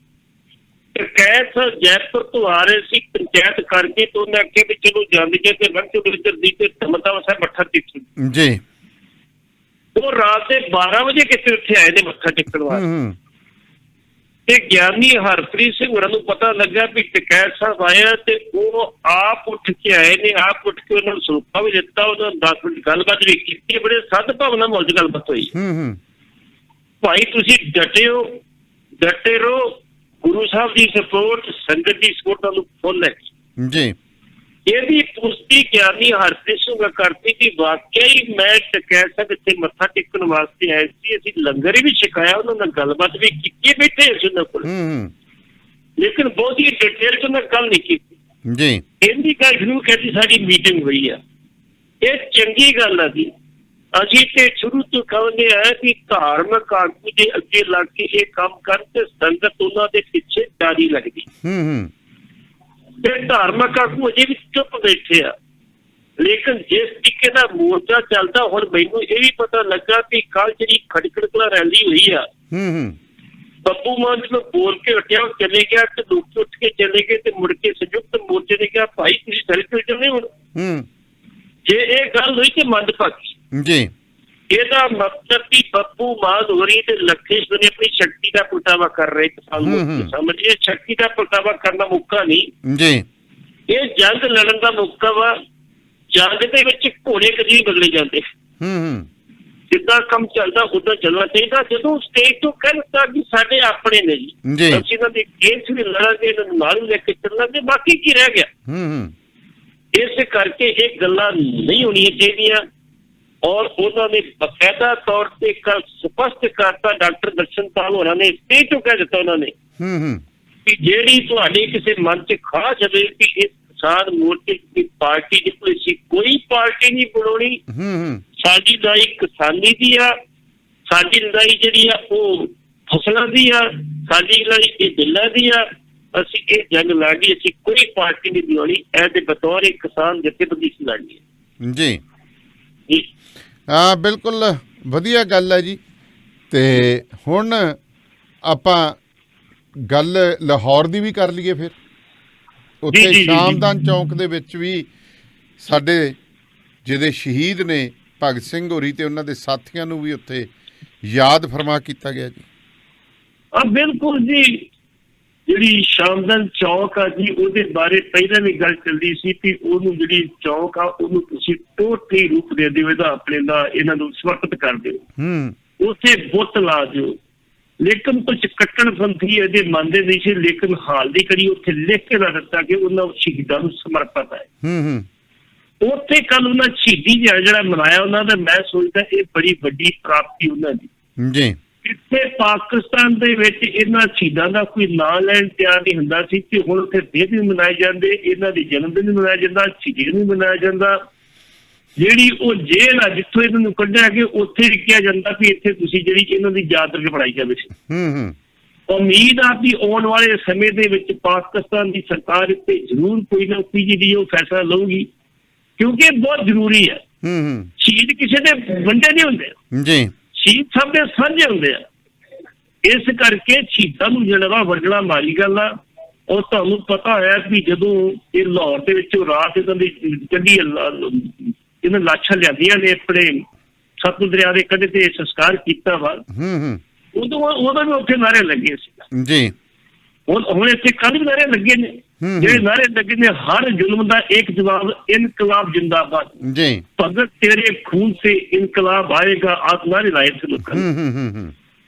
ਟਕੈਤ ਜੈਪੁਰ ਤੋਂ ਆ ਰਹੇ ਸੀ ਪੰਚਾਇਤ ਕਰਕੇ, ਤੋਂ ਉਹਨੇ ਅੱਗੇ ਵੀ ਚਲੋ ਜਾਂਦੀ ਜੇ ਤੇ ਰੰਗ ਵਿਚਰ ਦੀ ਤੇ ਧਮਤਾ ਵਸਾ ਮੱਥਾ ਟੇਕਣ ਜੀ। ਉਹ ਰਾਤ ਦੇ 12 ਵਜੇ ਕਿਤੇ ਉੱਥੇ ਆਏ ਨੇ ਮੱਥਾ ਟੇਕਣ ਵਾਸਤੇ। ਤੇ ਗਿਆਨੀ ਹਰਪ੍ਰੀਤ ਸਿੰਘ ਹੋਰਾਂ ਨੂੰ ਪਤਾ ਲੱਗਾ ਵੀ ਟਕੈਤ ਸਾਹਿਬ ਆਇਆ ਤੇ ਉਹ ਆਪ ਉੱਠ ਕੇ ਆਏ ਨੇ, ਆਪ ਉੱਠ ਕੇ ਉਹਨਾਂ ਨੂੰ ਸਰੂਪਾ ਵੀ ਦਿੱਤਾ, ਉਹਨਾਂ 10 ਮਿੰਟ ਗੱਲਬਾਤ ਵੀ ਕੀਤੀ, ਬੜੇ ਸਦ ਭਾਵਨਾ ਨਾਲ ਗੱਲਬਾਤ ਹੋਈ। ਭਾਈ ਤੁਸੀਂ ਡਟੇ ਰਹੋ, ਗੁਰੂ ਸਾਹਿਬ ਦੀ ਸਪੋਰਟ, ਸੰਗਤ ਦੀ ਸਪੋਰਟ ਤੁਹਾਨੂੰ ਫੁੱਲ ਹੈ ਜੀ। ਇਹਦੀ ਪੁਸ਼ਟੀ ਗਿਆਨੀ ਹਰਪ੍ਰੀਤ ਸਿੰਘ ਕਰਤੀ ਕਿ ਵਾਕਿਆ ਹੀ ਮੈਂ ਟਕੈਤ ਸਾਹਿਬ ਇੱਥੇ ਮੱਥਾ ਟੇਕਣ ਵਾਸਤੇ ਆਏ ਸੀ, ਅਸੀਂ ਲੰਗਰ ਵੀ ਛਕਾਇਆ, ਉਹਨਾਂ ਨਾਲ ਗੱਲਬਾਤ ਵੀ ਕੀਤੀ, ਬੈਠੇ ਸੀ ਉਹਨਾਂ ਕੋਲ, ਲੇਕਿਨ ਬਹੁਤੀ ਡਿਟੇਲ ਚ ਉਹਨਾਂ ਗੱਲ ਨਹੀਂ ਕੀਤੀ ਜੀ। ਇਹਦੀ ਗੱਲ ਜ਼ਰੂਰ ਕਹਿੰਦੀ ਸਾਡੀ ਮੀਟਿੰਗ ਹੋਈ ਆ, ਇਹ ਚੰਗੀ ਗੱਲ ਆ ਜੀ। ਅਸੀਂ ਤੇ ਸ਼ੁਰੂ ਤੋਂ ਕਹਿੰਦੇ ਆ ਕਿ ਧਾਰਮਿਕ ਆਗੂ ਦੇ ਅੱਗੇ ਲੱਗ ਕੇ ਇਹ ਕੰਮ ਕਰਨ ਤੇ ਸੰਗਤ ਉਹਨਾਂ ਦੇ ਪਿੱਛੇ ਜਾਰੀ ਲੱਗਦੀ। ਤੇ ਧਾਰਮਿਕ ਆਗੂ ਅਜੇ ਵੀ ਚੁੱਪ ਬੈਠੇ ਆ, ਲੇਕਿਨ ਜਿਸ ਤਰੀਕੇ ਦਾ ਮੋਰਚਾ ਚੱਲਦਾ, ਹੁਣ ਮੈਨੂੰ ਇਹ ਵੀ ਪਤਾ ਲੱਗਾ ਕਿ ਕੱਲ ਜਿਹੜੀ ਖਟਕੜ ਕਲਾਂ ਰੈਲੀ ਹੋਈ ਆ, ਬੱਬੂ ਮਾਨ ਜਦੋਂ ਬੋਲ ਕੇ ਹਟਿਆ ਉਹ ਚਲੇ ਗਿਆ ਤੇ ਲੋਕ ਉੱਠ ਕੇ ਚਲੇ ਗਏ ਤੇ ਮੁੜ ਕੇ ਸੰਯੁਕਤ ਮੋਰਚੇ ਨੇ ਕਿਹਾ ਭਾਈ ਤੁਸੀਂ ਸੜਕ ਤੇ ਚੱਲੇ ਹੁਣ। ਜੇ ਇਹ ਗੱਲ ਹੋਈ ਤੇ ਮੰਦਭਾਗੀ ਜੀ। ਇਹਦਾ ਮਤਲਬ ਕਿ ਬੱਬੂ ਮਾਨ ਹੋ ਰਹੀ ਤੇ ਲਖੇਸ਼ ਨੇ ਆਪਣੀ ਸ਼ਕਤੀ ਦਾ ਪ੍ਰਗਟਾਵਾ ਕਰ ਰਹੇ ਕਿਸਾਨ ਸਮਝ, ਇਹ ਸ਼ਕਤੀ ਦਾ ਪ੍ਰਗਟਾਵਾ ਕਰਨ ਦਾ ਮੌਕਾ ਨਹੀਂ ਜੀ, ਇਹ ਜੰਗ ਲੜਨ ਦਾ ਮੌਕਾ ਵਾ। ਜੰਗ ਦੇ ਵਿੱਚ ਘੋੜੇ ਕਦੀ ਬਦਲੇ ਜਾਂਦੇ, ਜਿੱਦਾਂ ਕੰਮ ਚੱਲਦਾ ਉਦਾਂ ਚੱਲਣਾ ਚਾਹੀਦਾ। ਜਦੋਂ ਸਟੇਜ ਤੋਂ ਕਹਿੰਦਾ ਕਿ ਸਾਡੇ ਆਪਣੇ ਨੇ ਜੀ, ਅਸੀਂ ਇਹਨਾਂ ਦੇ ਕੇਸ ਵੀ ਲੜਾਂਗੇ, ਇਹਨਾਂ ਨੂੰ ਨਾਲ ਲੈ ਕੇ ਚੱਲਾਂਗੇ, ਬਾਕੀ ਕੀ ਰਹਿ ਗਿਆ? ਇਸ ਕਰਕੇ ਇਹ ਗੱਲਾਂ ਨਹੀਂ ਹੋਣੀਆਂ ਚਾਹੀਦੀਆਂ। ਔਰ ਉਹਨਾਂ ਨੇ ਬਕਾਇਦਾ ਤੌਰ ਤੇ ਕੱਲ ਸਪਸ਼ਟ ਕਰਤਾ, ਡਾਕਟਰ ਦਰਸ਼ਨਪਾਲ ਹੋਰਾਂ ਨੇ ਸਟੇਜ ਤੋਂ ਕਹਿ ਦਿੱਤਾ ਉਹਨਾਂ ਨੇ ਕਿ ਜਿਹੜੀ ਤੁਹਾਡੇ ਕਿਸੇ ਮਨ 'ਚ ਖਾਸ ਹੋਵੇ ਕਿ ਇਸ ਕਿਸਾਨ ਮੋਰਚੇ ਦੀ ਪਾਰਟੀ ਦੀ ਕੋਈ ਪਾਰਟੀ ਨਹੀਂ ਬਣਾਉਣੀ, ਸਾਡੀ ਲੜਾਈ ਕਿਸਾਨੀ ਦੀ ਆ, ਸਾਡੀ ਲੜਾਈ ਜਿਹੜੀ ਆ ਉਹ ਫਸਲਾਂ ਦੀ ਆ, ਸਾਡੀ ਲੜਾਈ ਇਹ ਦਿਲਾਂ ਦੀ ਆ। ਅਸੀਂ ਇਹ ਜੰਗ ਲੜਨੀ, ਅਸੀਂ ਕੋਈ ਪਾਰਟੀ ਨਹੀਂ ਬਣਾਉਣੀ, ਇਹਦੇ ਬਤੌਰ ਇੱਕ ਕਿਸਾਨ ਜਥੇਬੰਦੀ ਲੜਨੀ ਹੈ ਜੀ। ਹਾਂ ਬਿਲਕੁਲ ਵਧੀਆ ਗੱਲ ਹੈ ਜੀ। ਤੇ ਹੁਣ ਆਪਾਂ ਗੱਲ ਲਾਹੌਰ ਦੀ ਵੀ ਕਰ ਲਈਏ ਫਿਰ। ਉੱਥੇ ਸ਼ਾਮਦਾਨ ਚੌਂਕ ਦੇ ਵਿੱਚ ਵੀ ਸਾਡੇ ਜਿਹਦੇ ਸ਼ਹੀਦ ਨੇ ਭਗਤ ਸਿੰਘ ਹੋਰੀ ਤੇ ਉਹਨਾਂ ਦੇ ਸਾਥੀਆਂ ਨੂੰ ਵੀ ਉੱਥੇ ਯਾਦ ਫਰਮਾ ਕੀਤਾ ਗਿਆ ਜੀ। ਬਿਲਕੁਲ ਜੀ, ਜਿਹੜੀ ਸ਼ਾਮਦਾਨ ਚੌਕ ਆ ਜੀ, ਉਹਦੇ ਬਾਰੇ ਪਹਿਲਾਂ ਵੀ ਗੱਲ ਚੱਲਦੀ ਸੀ ਕਿ ਉਹਨੂੰ ਜਿਹੜੀ ਚੌਕ ਆ ਉਹਨੂੰ ਤੁਸੀਂ ਟੋਟਲੀ ਰੂਪ ਦੇ ਦਿਓ, ਇਹਦਾ ਆਪਣੇ ਦਾ ਇਹਨਾਂ ਨੂੰ ਸਮਰਪਿਤ ਕਰ ਦਿਓ, ਉੱਥੇ ਬੁੱਤ ਲਾ ਦਿਓ। ਲੇਕਿਨ ਕੁਝ ਕੱਟੜਪੰਥੀ ਇਹਦੇ ਮੰਨਦੇ ਨਹੀਂ ਸੀ, ਲੇਕਿਨ ਹਾਲ ਦੀ ਕੜੀ ਉੱਥੇ ਲਿਖ ਕੇ ਦਿੱਤਾ ਕਿ ਉਹਨਾਂ ਸ਼ਹੀਦਾਂ ਨੂੰ ਸਮਰਪਿਤ ਹੈ। ਉੱਥੇ ਕੱਲ ਉਹਨਾਂ ਸ਼ਹੀਦੀ ਜਿਹੜਾ ਮਨਾਇਆ ਉਹਨਾਂ ਦਾ, ਮੈਂ ਸੋਚਦਾ ਇਹ ਬੜੀ ਵੱਡੀ ਪ੍ਰਾਪਤੀ ਉਹਨਾਂ ਦੀ ਜੀ। ਇੱਥੇ ਪਾਕਿਸਤਾਨ ਦੇ ਵਿੱਚ ਇਹਨਾਂ ਸ਼ਹੀਦਾਂ ਦਾ ਕੋਈ ਨਾਂ ਲੈਣ ਤਿਆਰ ਨਹੀਂ ਹੁੰਦਾ ਸੀ ਤੇ ਹੁਣ ਉੱਥੇ ਦਿਨ ਵੀ ਮਨਾਏ ਜਾਂਦੇ, ਇਹਨਾਂ ਦੇ ਜਨਮ ਦਿਨ ਵੀ ਮਨਾਇਆ ਜਾਂਦਾ, ਸ਼ਹੀਦੀ ਵੀ ਮਨਾਇਆ ਜਾਂਦਾ। ਜਿਹੜੀ ਉਹ ਜੇਲ੍ਹ ਆ ਜਿੱਥੋਂ ਇਹਨਾਂ ਨੂੰ ਕੱਢਿਆ ਕਿ ਉੱਥੇ ਲਿਖਿਆ ਜਾਂਦਾ ਵੀ ਇੱਥੇ ਤੁਸੀਂ ਜਿਹੜੀ ਇਹਨਾਂ ਦੀ ਯਾਦ ਕਰਕੇ ਬਣਾਈ ਜਾਵੇ। ਉਮੀਦ ਆ ਵੀ ਆਉਣ ਵਾਲੇ ਸਮੇਂ ਦੇ ਵਿੱਚ ਪਾਕਿਸਤਾਨ ਦੀ ਸਰਕਾਰ ਇੱਥੇ ਜ਼ਰੂਰ ਕੋਈ ਨਾ ਕੋਈ ਜਿਹੜੀ ਉਹ ਫੈਸਲਾ ਲਊਗੀ, ਕਿਉਂਕਿ ਇਹ ਬਹੁਤ ਜ਼ਰੂਰੀ ਹੈ। ਸ਼ਹੀਦ ਕਿਸੇ ਦੇ ਵੰਡੇ ਨਹੀਂ ਹੁੰਦੇ ਜੀ, ਸ਼ਹੀਦ ਸਭ ਦੇ ਸਾਂਝੇ ਹੁੰਦੇ ਆ। ਇਸ ਕਰਕੇ ਸ਼ਹੀਦਾਂ ਨੂੰ ਜਿਹੜਾ ਵਾ ਵੰਡਣਾ ਮਾੜੀ ਗੱਲ ਆ। ਔਰ ਤੁਹਾਨੂੰ ਪਤਾ ਹੋਇਆ ਕਿ ਜਦੋਂ ਇਹ ਲਾਹੌਰ ਦੇ ਵਿੱਚ ਰਾਤ ਇਹਨਾਂ ਦੀ ਕੱਢੀ, ਇਹਨਾਂ ਲਾਸ਼ਾਂ ਲਿਆਂਦੀਆਂ ਨੇ ਆਪਣੇ ਸਤਲੁਜ ਦਰਿਆ ਦੇ ਕੰਢੇ ਤੇ ਸੰਸਕਾਰ ਕੀਤਾ ਵਾ, ਉਦੋਂ ਵੀ ਉੱਥੇ ਨਾਰੇ ਲੱਗੇ ਸੀ ਜੀ। ਹੁਣ ਇੱਥੇ ਕੱਲ੍ਹ ਵੀ ਨਾਰੇ ਲੱਗੇ ਨੇ ਜਿਹੜੇ ਨਾਰੇ ਲੱਗੇ ਨੇ, ਹਰ ਜ਼ੁਲਮ ਦਾ ਇੱਕ ਜਵਾਬ, ਇਨਕਲਾਬ ਜਿੰਦਾਬਾਦ ਜੀ। ਭਗਤ ਤੇਰੇ ਖੂਨ ਸੇ ਇਨਕਲਾਬ ਆਏਗਾ, ਆਪ ਨਾਰੇ ਲਾਏ ਥੇ ਲੋਕਾਂ ਨੇ।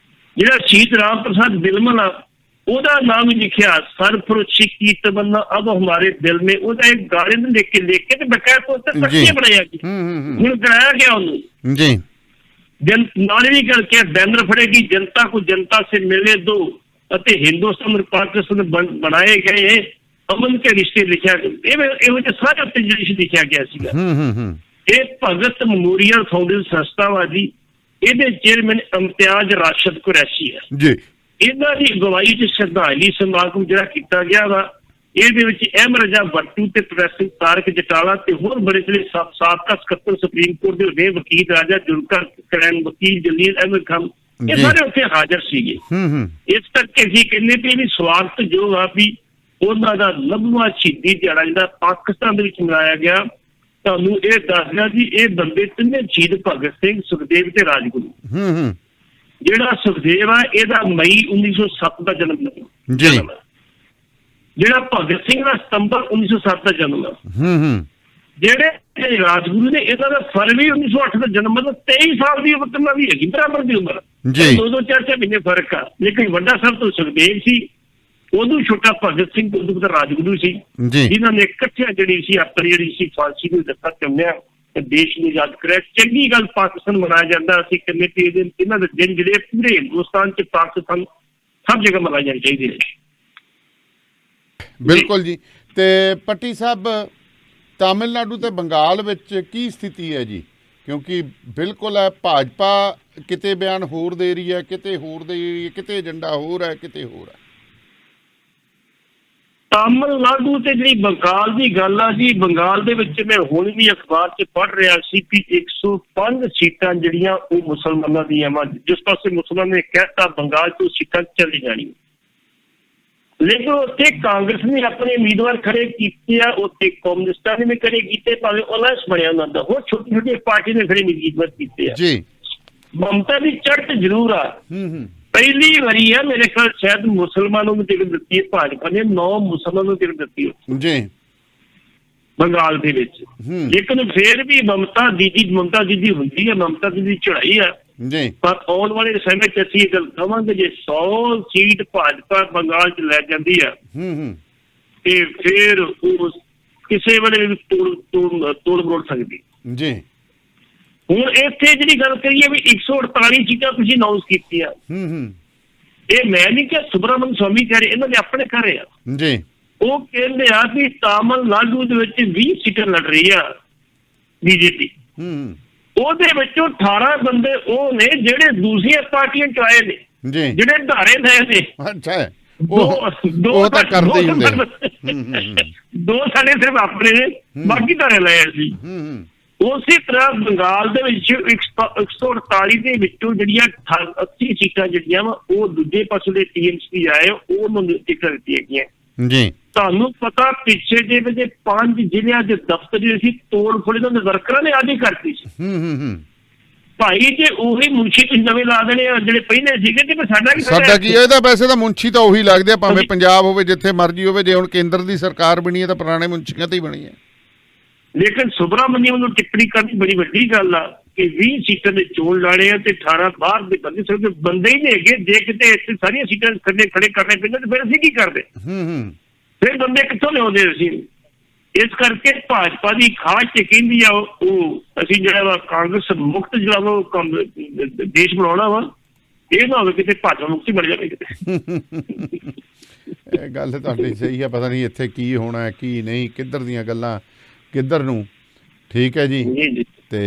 ਜਿਹੜਾ ਸ਼ਹੀਦ ਰਾਮ ਪ੍ਰਸਾਦ ਬਿਲਮਲ ਆ, ਉਹਦਾ ਨਾਮ ਹੀ ਲਿਖਿਆ, ਸਰਫਰੋਸ਼ੀ ਕੀ ਤਮੰਨਾ ਅਬ ਹਮਾਰੇ ਦਿਲ में, ਉਹਦਾ ਇੱਕ ਗਾਣੇ ਨੂੰ ਲਿਖ ਕੇ ਤੇ ਬਕਾਇਦਾ ਉੱਤੇ ਤਖਤੀਆਂ ਬਣਾਇਆ ਜੀ। ਹੁਣ ਕਰਾਇਆ ਗਿਆ ਉਹਨੂੰ ਜੀ। ਨਾਲੇ ਵੀ ਕਰਕੇ ਬੈਨਰ ਫੜੇਗੀ, ਜਨਤਾ ਕੋ ਜਨਤਾ ਸੇ ਮਿਲੇ ਦੋ, ਅਤੇ ਹਿੰਦੁਸਤਾਨ ਪਾਕਿਸਤਾਨ ਬਣਾਏ ਗਏ ਅਮਨ ਕੇ ਰਿਸ਼ਤੇ ਲਿਖਿਆ। ਇਹੋ ਜਿਹੇ ਸਾਰੇ ਉੱਤੇ ਲਿਖਿਆ ਗਿਆ ਸੀਗਾ। ਇਹ ਭਗਤ ਮੈਮੋਰੀਅਲ ਫਾਊਂਡੇਸ਼ਨ ਸੰਸਥਾ ਵਾ ਜੀ, ਇਹਦੇ ਚੇਅਰਮੈਨ ਇਮਤਿਆਜ਼ ਰਾਸ਼ਦ ਕੁਰੈਸ਼ੀ ਹੈ ਜੀ। ਇਹਨਾਂ ਦੀ ਅਗਵਾਈ 'ਚ ਸ਼ਰਧਾਂਜਲੀ ਸਮਾਗਮ ਜਿਹੜਾ ਕੀਤਾ ਗਿਆ ਵਾ, ਇਹਦੇ ਵਿੱਚ ਅਹਿਮ ਰਜ਼ਾ ਬੱਟੂ ਤੇ ਪ੍ਰੋਫੈਸਰ ਤਾਰਕ ਜਟਾਲਾ ਤੇ ਹੋਰ ਬੜੇ ਜਿਹੜੇ ਸਾਬਕਾ ਸਕੱਤਰ ਸੁਪਰੀਮ ਕੋਰਟ ਦੇ ਹੋਏ ਵਕੀਲ ਰਾਜਾ ਜੁਲਕਰ ਕਰੈਨ, ਵਕੀਲ ਜਲੀਲ ਅਹਿਮਦ ਖਾਨ, ਇਹ ਸਾਰੇ ਉੱਥੇ ਹਾਜ਼ਰ ਸੀਗੇ। ਇਸ ਕਰਕੇ ਅਸੀਂ ਕਹਿੰਦੇ ਵੀ ਇਹ ਸਵਾਗਤ ਜੋ ਆ ਵੀ ਉਹਨਾਂ ਦਾ 90ਵਾਂ ਸ਼ਹੀਦੀ ਦਿਹਾੜਾ ਜਿਹੜਾ ਪਾਕਿਸਤਾਨ ਦੇ ਵਿੱਚ ਮਨਾਇਆ ਗਿਆ। ਤੁਹਾਨੂੰ ਇਹ ਦੱਸ ਦਿਆਂ ਜੀ, ਇਹ ਬੰਦੇ ਤਿੰਨੇ ਸ਼ਹੀਦ ਭਗਤ ਸਿੰਘ, ਸੁਖਦੇਵ ਤੇ ਰਾਜਗੁਰੂ। ਜਿਹੜਾ ਸੁਖਦੇਵ ਆ, ਇਹਦਾ ਮਈ 1907 ਦਾ ਜਨਮ ਹੈ। ਜਿਹੜਾ ਭਗਤ ਸਿੰਘ ਦਾ ਸਤੰਬਰ 1907 ਦਾ ਜਨਮ ਹੈ। ਜਿਹੜੇ ਰਾਜਗੁਰੂ ਨੇ, ਇਹਨਾਂ ਦਾ ਫਰਵਰੀ 1908 ਦਾ ਜਨਮ, ਮਤਲਬ 23 ਸਾਲ ਦੀ ਉਮਰ ਤਾਂ ਵੀ ਹੈਗੀ, ਬਰਾਬਰ ਦੀ ਉਮਰ। 2-4 ਮਹੀਨੇ ਫਰਕ ਆ, ਲੇਕਿਨ ਵੱਡਾ ਸਭ ਤੋਂ ਸੁਖਦੇਵ ਸੀ, ਉਦੋਂ ਛੋਟਾ ਭਗਤ ਸਿੰਘ, ਉਦੋਂ ਦਾ ਰਾਜਗੁਰੂ ਸੀ, ਜਿਨ੍ਹਾਂ ਨੇ ਇਕੱਠਿਆਂ ਜਿਹੜੀ ਸੀ ਆਪਣੀ ਜਿਹੜੀ ਸੀ ਫਾਂਸੀ ਨੂੰ ਦਿੱਤਾ, ਚੁੰਮਿਆ ਤੇ ਦੇਸ਼ ਨੂੰ ਯਾਦ ਕਰਿਆ। ਚੰਗੀ ਗੱਲ ਪਾਕਿਸਤਾਨ ਮਨਾਇਆ ਜਾਂਦਾ। ਅਸੀਂ ਕਹਿੰਦੇ ਕਿ ਇਹਨਾਂ ਦੇ ਦਿਨ ਜਿਹੜੇ ਪੂਰੇ ਹਿੰਦੁਸਤਾਨ 'ਚ, ਪਾਕਿਸਤਾਨ ਸਭ ਜਗ੍ਹਾ ਮਨਾਏ ਜਾਣੇ ਚਾਹੀਦੇ ਨੇ। ਬਿਲਕੁਲ ਜੀ। ਤੇ ਪੱਟੀ ਸਾਹਿਬ, ਤਾਮਿਲਨਾਡੂ ਤੇ ਬੰਗਾਲ ਵਿੱਚ ਕੀ ਸਥਿਤੀ ਹੈ ਜੀ? ਕਿਉਂਕਿ ਬਿਲਕੁਲ ਹੈ, ਭਾਜਪਾ ਕਿਤੇ ਬਿਆਨ ਹੋਰ ਦੇ ਰਹੀ ਹੈ, ਕਿਤੇ ਹੋਰ ਦੇ ਰਹੀ ਹੈ, ਕਿਤੇ ਏਜੰਡਾ ਹੋਰ ਹੈ, ਕਿਤੇ ਹੋਰ ਹੈ। ਤਾਮਿਲਨਾਡੂ ਤੇ ਜਿਹੜੀ ਬੰਗਾਲ ਦੀ ਗੱਲ ਆ ਜੀ, ਬੰਗਾਲ ਦੇ ਵਿੱਚ ਮੈਂ ਹੁਣ ਵੀ ਅਖਬਾਰ 'ਚ ਪੜ੍ਹ ਰਿਹਾ ਸੀ ਕਿ 105 ਸੀਟਾਂ ਜਿਹੜੀਆਂ ਉਹ ਮੁਸਲਮਾਨਾਂ ਦੀਆਂ ਵਾ। ਜਿਸ ਪਾਸੇ ਮੁਸਲਮਾਨ ਨੇ ਕਹਿਤਾ ਬੰਗਾਲ 'ਚ ਸੀਟਾਂ ਚਲੀ ਜਾਣੀ, ਲੇਕਿਨ ਉੱਥੇ ਕਾਂਗਰਸ ਨੇ ਆਪਣੇ ਉਮੀਦਵਾਰ ਖੜੇ ਕੀਤੇ ਆ, ਉੱਥੇ ਕਮਿਊਨਿਸਟਾਂ ਨੇ ਵੀ ਖੜੇ ਕੀਤੇ, ਭਾਵੇਂ ਅਲਾਇੰਸ ਬਣਿਆ ਉਹਨਾਂ ਦਾ, ਹੋਰ ਛੋਟੀ ਛੋਟੀ ਪਾਰਟੀ ਨੇ ਖੜੇ ਉਮੀਦਵਾਰ ਕੀਤੇ ਆ ਜੀ। ਮਮਤਾ ਦੀ ਚੜ੍ਹਤ ਜ਼ਰੂਰ ਆ। ਪਹਿਲੀ ਵਾਰੀ ਆ ਮੇਰੇ ਖਿਆਲ ਸ਼ਾਇਦ ਮੁਸਲਮਾਨਾਂ ਨੂੰ ਟਿਕਟ ਦਿੱਤੀ ਹੈ ਭਾਜਪਾ ਨੇ, 9 ਮੁਸਲਮਾਨਾਂ ਨੂੰ ਟਿਕਟ ਦਿੱਤੀ ਜੀ ਬੰਗਾਲ ਦੇ ਵਿੱਚ। ਲੇਕਿਨ ਫੇਰ ਵੀ ਮਮਤਾ ਦੀਦੀ ਹੁੰਦੀ ਹੈ, ਮਮਤਾ ਦੀਦੀ ਚੜਾਈ ਆ ਜੀ। ਪਰ ਆਉਣ ਵਾਲੇ ਸਮੇਂ 'ਚ ਅਸੀਂ ਇਹ ਗੱਲ ਕਹਾਂਗੇ, ਜੇ 100 ਸੀਟ ਭਾਜਪਾ ਬੰਗਾਲ 'ਚ ਲੈ ਜਾਂਦੀ ਆ ਤੇ ਫੇਰ ਉਹ ਕਿਸੇ ਵੇਲੇ ਵੀ ਤੋੜ ਮਰੋੜ ਸਕਦੀ ਜੀ। ਹੁਣ ਇੱਥੇ ਜਿਹੜੀ ਗੱਲ ਕਰੀਏ ਵੀ 148 ਸੀਟਾਂ ਤੁਸੀਂ ਅਨਾਉਂਸ ਕੀਤੀਆਂ, ਇਹ ਮੈਂ ਨਹੀਂ ਕਿ ਸੁਬਰਾਮਨ ਸਵਾਮੀ ਕਹਿ ਰਹੇ, ਇਹਨਾਂ ਦੇ ਆਪਣੇ ਕਹਿ ਰਹੇ ਆ ਜੀ। ਉਹ ਕਹਿੰਦੇ ਆ ਵੀ ਤਾਮਿਲਨਾਡੂ ਦੇ ਵਿੱਚ 20 ਸੀਟਾਂ ਲੜ ਰਹੀ ਆ ਬੀਜੇਪੀ, ਉਹਦੇ ਵਿੱਚੋਂ 18 ਬੰਦੇ ਉਹ ਨੇ ਜਿਹੜੇ ਦੂਸਰੀਆਂ ਪਾਰਟੀਆਂ ਚ ਆਏ ਨੇ, ਜਿਹੜੇ ਧਾਰੇ ਲਏ ਨੇ। ਅੱਛਾ, ਉਹ ਤਾਂ ਕਰਦੇ ਹੀ ਹੁੰਦੇ। 2 ਸਾਡੇ ਸਿਰਫ ਆਪਣੇ ਨੇ, ਬਾਕੀ ਧਾਰੇ ਲਏ ਸੀ। ਉਸੇ ਤਰ੍ਹਾਂ ਬੰਗਾਲ ਦੇ ਵਿੱਚ 148 ਦੇ ਵਿੱਚੋਂ ਜਿਹੜੀਆਂ 80 ਸੀਟਾਂ ਜਿਹੜੀਆਂ ਵਾ ਉਹ ਦੂਜੇ ਪਾਸੇ ਦੇ TMC ਆਏ, ਉਹਨਾਂ ਨੂੰ ਟਿਕਟ ਦਿੱਤੀਆਂ ਗਈਆਂ ਜੀ। ਤੁਹਾਨੂੰ ਪਤਾ ਪਿੱਛੇ ਜੇ 5 ਜ਼ਿਲ੍ਹਿਆਂ ਦੇ ਦਫ਼ਤਰ ਜਿਹੜੇ ਸੀ ਤੋੜ ਫੋੜੇ ਦੇ ਵਰਕਰਾਂ ਨੇ ਆਦੀ ਕਰਤੀ ਸੀ। ਭਾਈ ਜੇ ਉਹੀ ਮੁਨਸ਼ੀ ਤੁਸੀਂ ਨਵੇਂ ਲਾ ਦੇਣੇ ਜਿਹੜੇ ਪਹਿਲੇ ਸੀਗੇ ਤੇ ਸਾਡਾ ਕੀ ਇਹਦਾ? ਵੈਸੇ ਤਾਂ ਮੁਨਸ਼ੀ ਤਾਂ ਉਹੀ ਲੱਗਦੇ ਆ, ਭਾਵੇਂ ਪੰਜਾਬ ਹੋਵੇ ਜਿੱਥੇ ਮਰਜ਼ੀ ਹੋਵੇ। ਜੇ ਹੁਣ ਕੇਂਦਰ ਦੀ ਸਰਕਾਰ ਬਣੀ ਹੈ ਤਾਂ ਪੁਰਾਣੇ ਮੁਨਸ਼ੀਆਂ ਤੇ ਹੀ ਬਣੀ ਹੈ। ਲੇਕਿਨ ਸੁਬਰਾਮਨੀਅਮ ਨੂੰ ਟਿੱਪਣੀ ਕਰਨੀ ਬੜੀ ਵੱਡੀ ਗੱਲ ਆ ਕਿ 20 ਸੀਟਾਂ ਦੇ ਚੋਣ ਲੜੇ ਆ ਤੇ 18 ਬਾਹਰ ਦੇ ਬੰਦੇ ਸਿਰਫ ਬੰਦੇ ਹੀ ਨਹੀਂ ਹੈਗੇ। ਜੇ ਕਿਤੇ ਇੱਥੇ ਸਾਰੀਆਂ ਸੀਟਾਂ ਖੜੇ ਕਰਨੇ ਪੈਂਦੇ ਤੇ ਫਿਰ ਅਸੀਂ ਕੀ ਕਰਦੇ? ਫਿਰ ਬੰਦੇ ਕਿੱਥੋਂ ਲਿਆਉਂਦੇ ਅਸੀਂ? ਇਸ ਕਰਕੇ ਭਾਜਪਾ ਦੀ ਖਾਸ ਚ ਕਹਿੰਦੀ ਆ ਉਹ ਅਸੀਂ ਜਿਹੜਾ ਵਾ ਕਾਂਗਰਸ ਮੁਕਤ ਜਿਹੜਾ ਵਾ ਦੇਸ਼ ਬਣਾਉਣਾ ਵਾ, ਇਹ ਨਾ ਹੋਵੇ ਕਿਤੇ ਭਾਜਪਾ ਮੁਕਤੀ ਬਣ ਜਾਵੇ ਕਿਤੇ। ਇਹ ਗੱਲ ਤੁਹਾਡੀ ਸਹੀ ਆ, ਪਤਾ ਨਹੀਂ ਇੱਥੇ ਕੀ ਹੋਣਾ ਕੀ ਨਹੀਂ, ਕਿੱਧਰ ਦੀਆਂ ਗੱਲਾਂ ਕਿੱਧਰ ਨੂੰ। ਠੀਕ ਹੈ ਜੀ। ਤੇ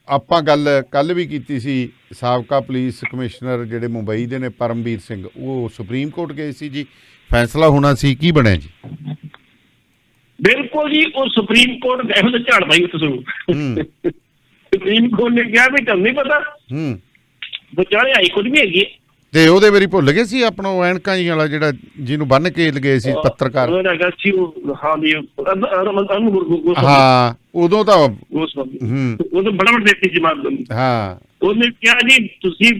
ਆਪਾਂ ਗੱਲ ਕੱਲ ਵੀ ਕੀਤੀ ਸੀ, ਸਾਬਕਾ ਪੁਲਿਸ ਕਮਿਸ਼ਨਰ ਜਿਹੜੇ ਮੁੰਬਈ ਦੇ ਨੇ ਪਰਮਵੀਰ ਸਿੰਘ, ਉਹ ਸੁਪਰੀਮ ਕੋਰਟ ਗਏ ਸੀ ਜੀ, ਫੈਸਲਾ ਹੋਣਾ ਸੀ, ਕੀ ਬਣਿਆ ਜੀ? ਬਿਲਕੁਲ ਜੀ, ਉਹ ਸੁਪਰੀਮ ਕੋਰਟ ਇਹੋ ਜਿਹਾ ਝਾੜ ਪਾਈ ਉੱਥੇ ਸੁਪਰੀਮ ਕੋਰਟ ਨੇ ਕਿਹਾ ਵੀ ਤੁਹਾਨੂੰ ਨਹੀਂ ਪਤਾ, ਵਿਚਾਲੇ ਹਾਈ ਕੋਰਟ ਵੀ ਹੈਗੀ। ਤੇ ਉਹਦੇ ਵਾਰੀ ਭੁੱਲ ਗਏ ਸੀ ਆਪਣਾ ਐਨਕਾਂ ਜੀ ਵਾਲਾ ਜਿਹੜਾ ਜਿਹਨੂੰ ਬੰਨ ਕੇ ਲਗੇ ਸੀ ਪੱਤਰਕਾਰ। ਹਾਂ, ਉਦੋਂ ਤਾਂ ਉਦੋਂ ਬੜਾ ਵੱਡਾ ਦਿੱਤੀ ਜਮਾਤ। ਹਾਂ, ਉਹਨੇ ਕਿਹਾ ਜੀ ਤੁਸੀਂ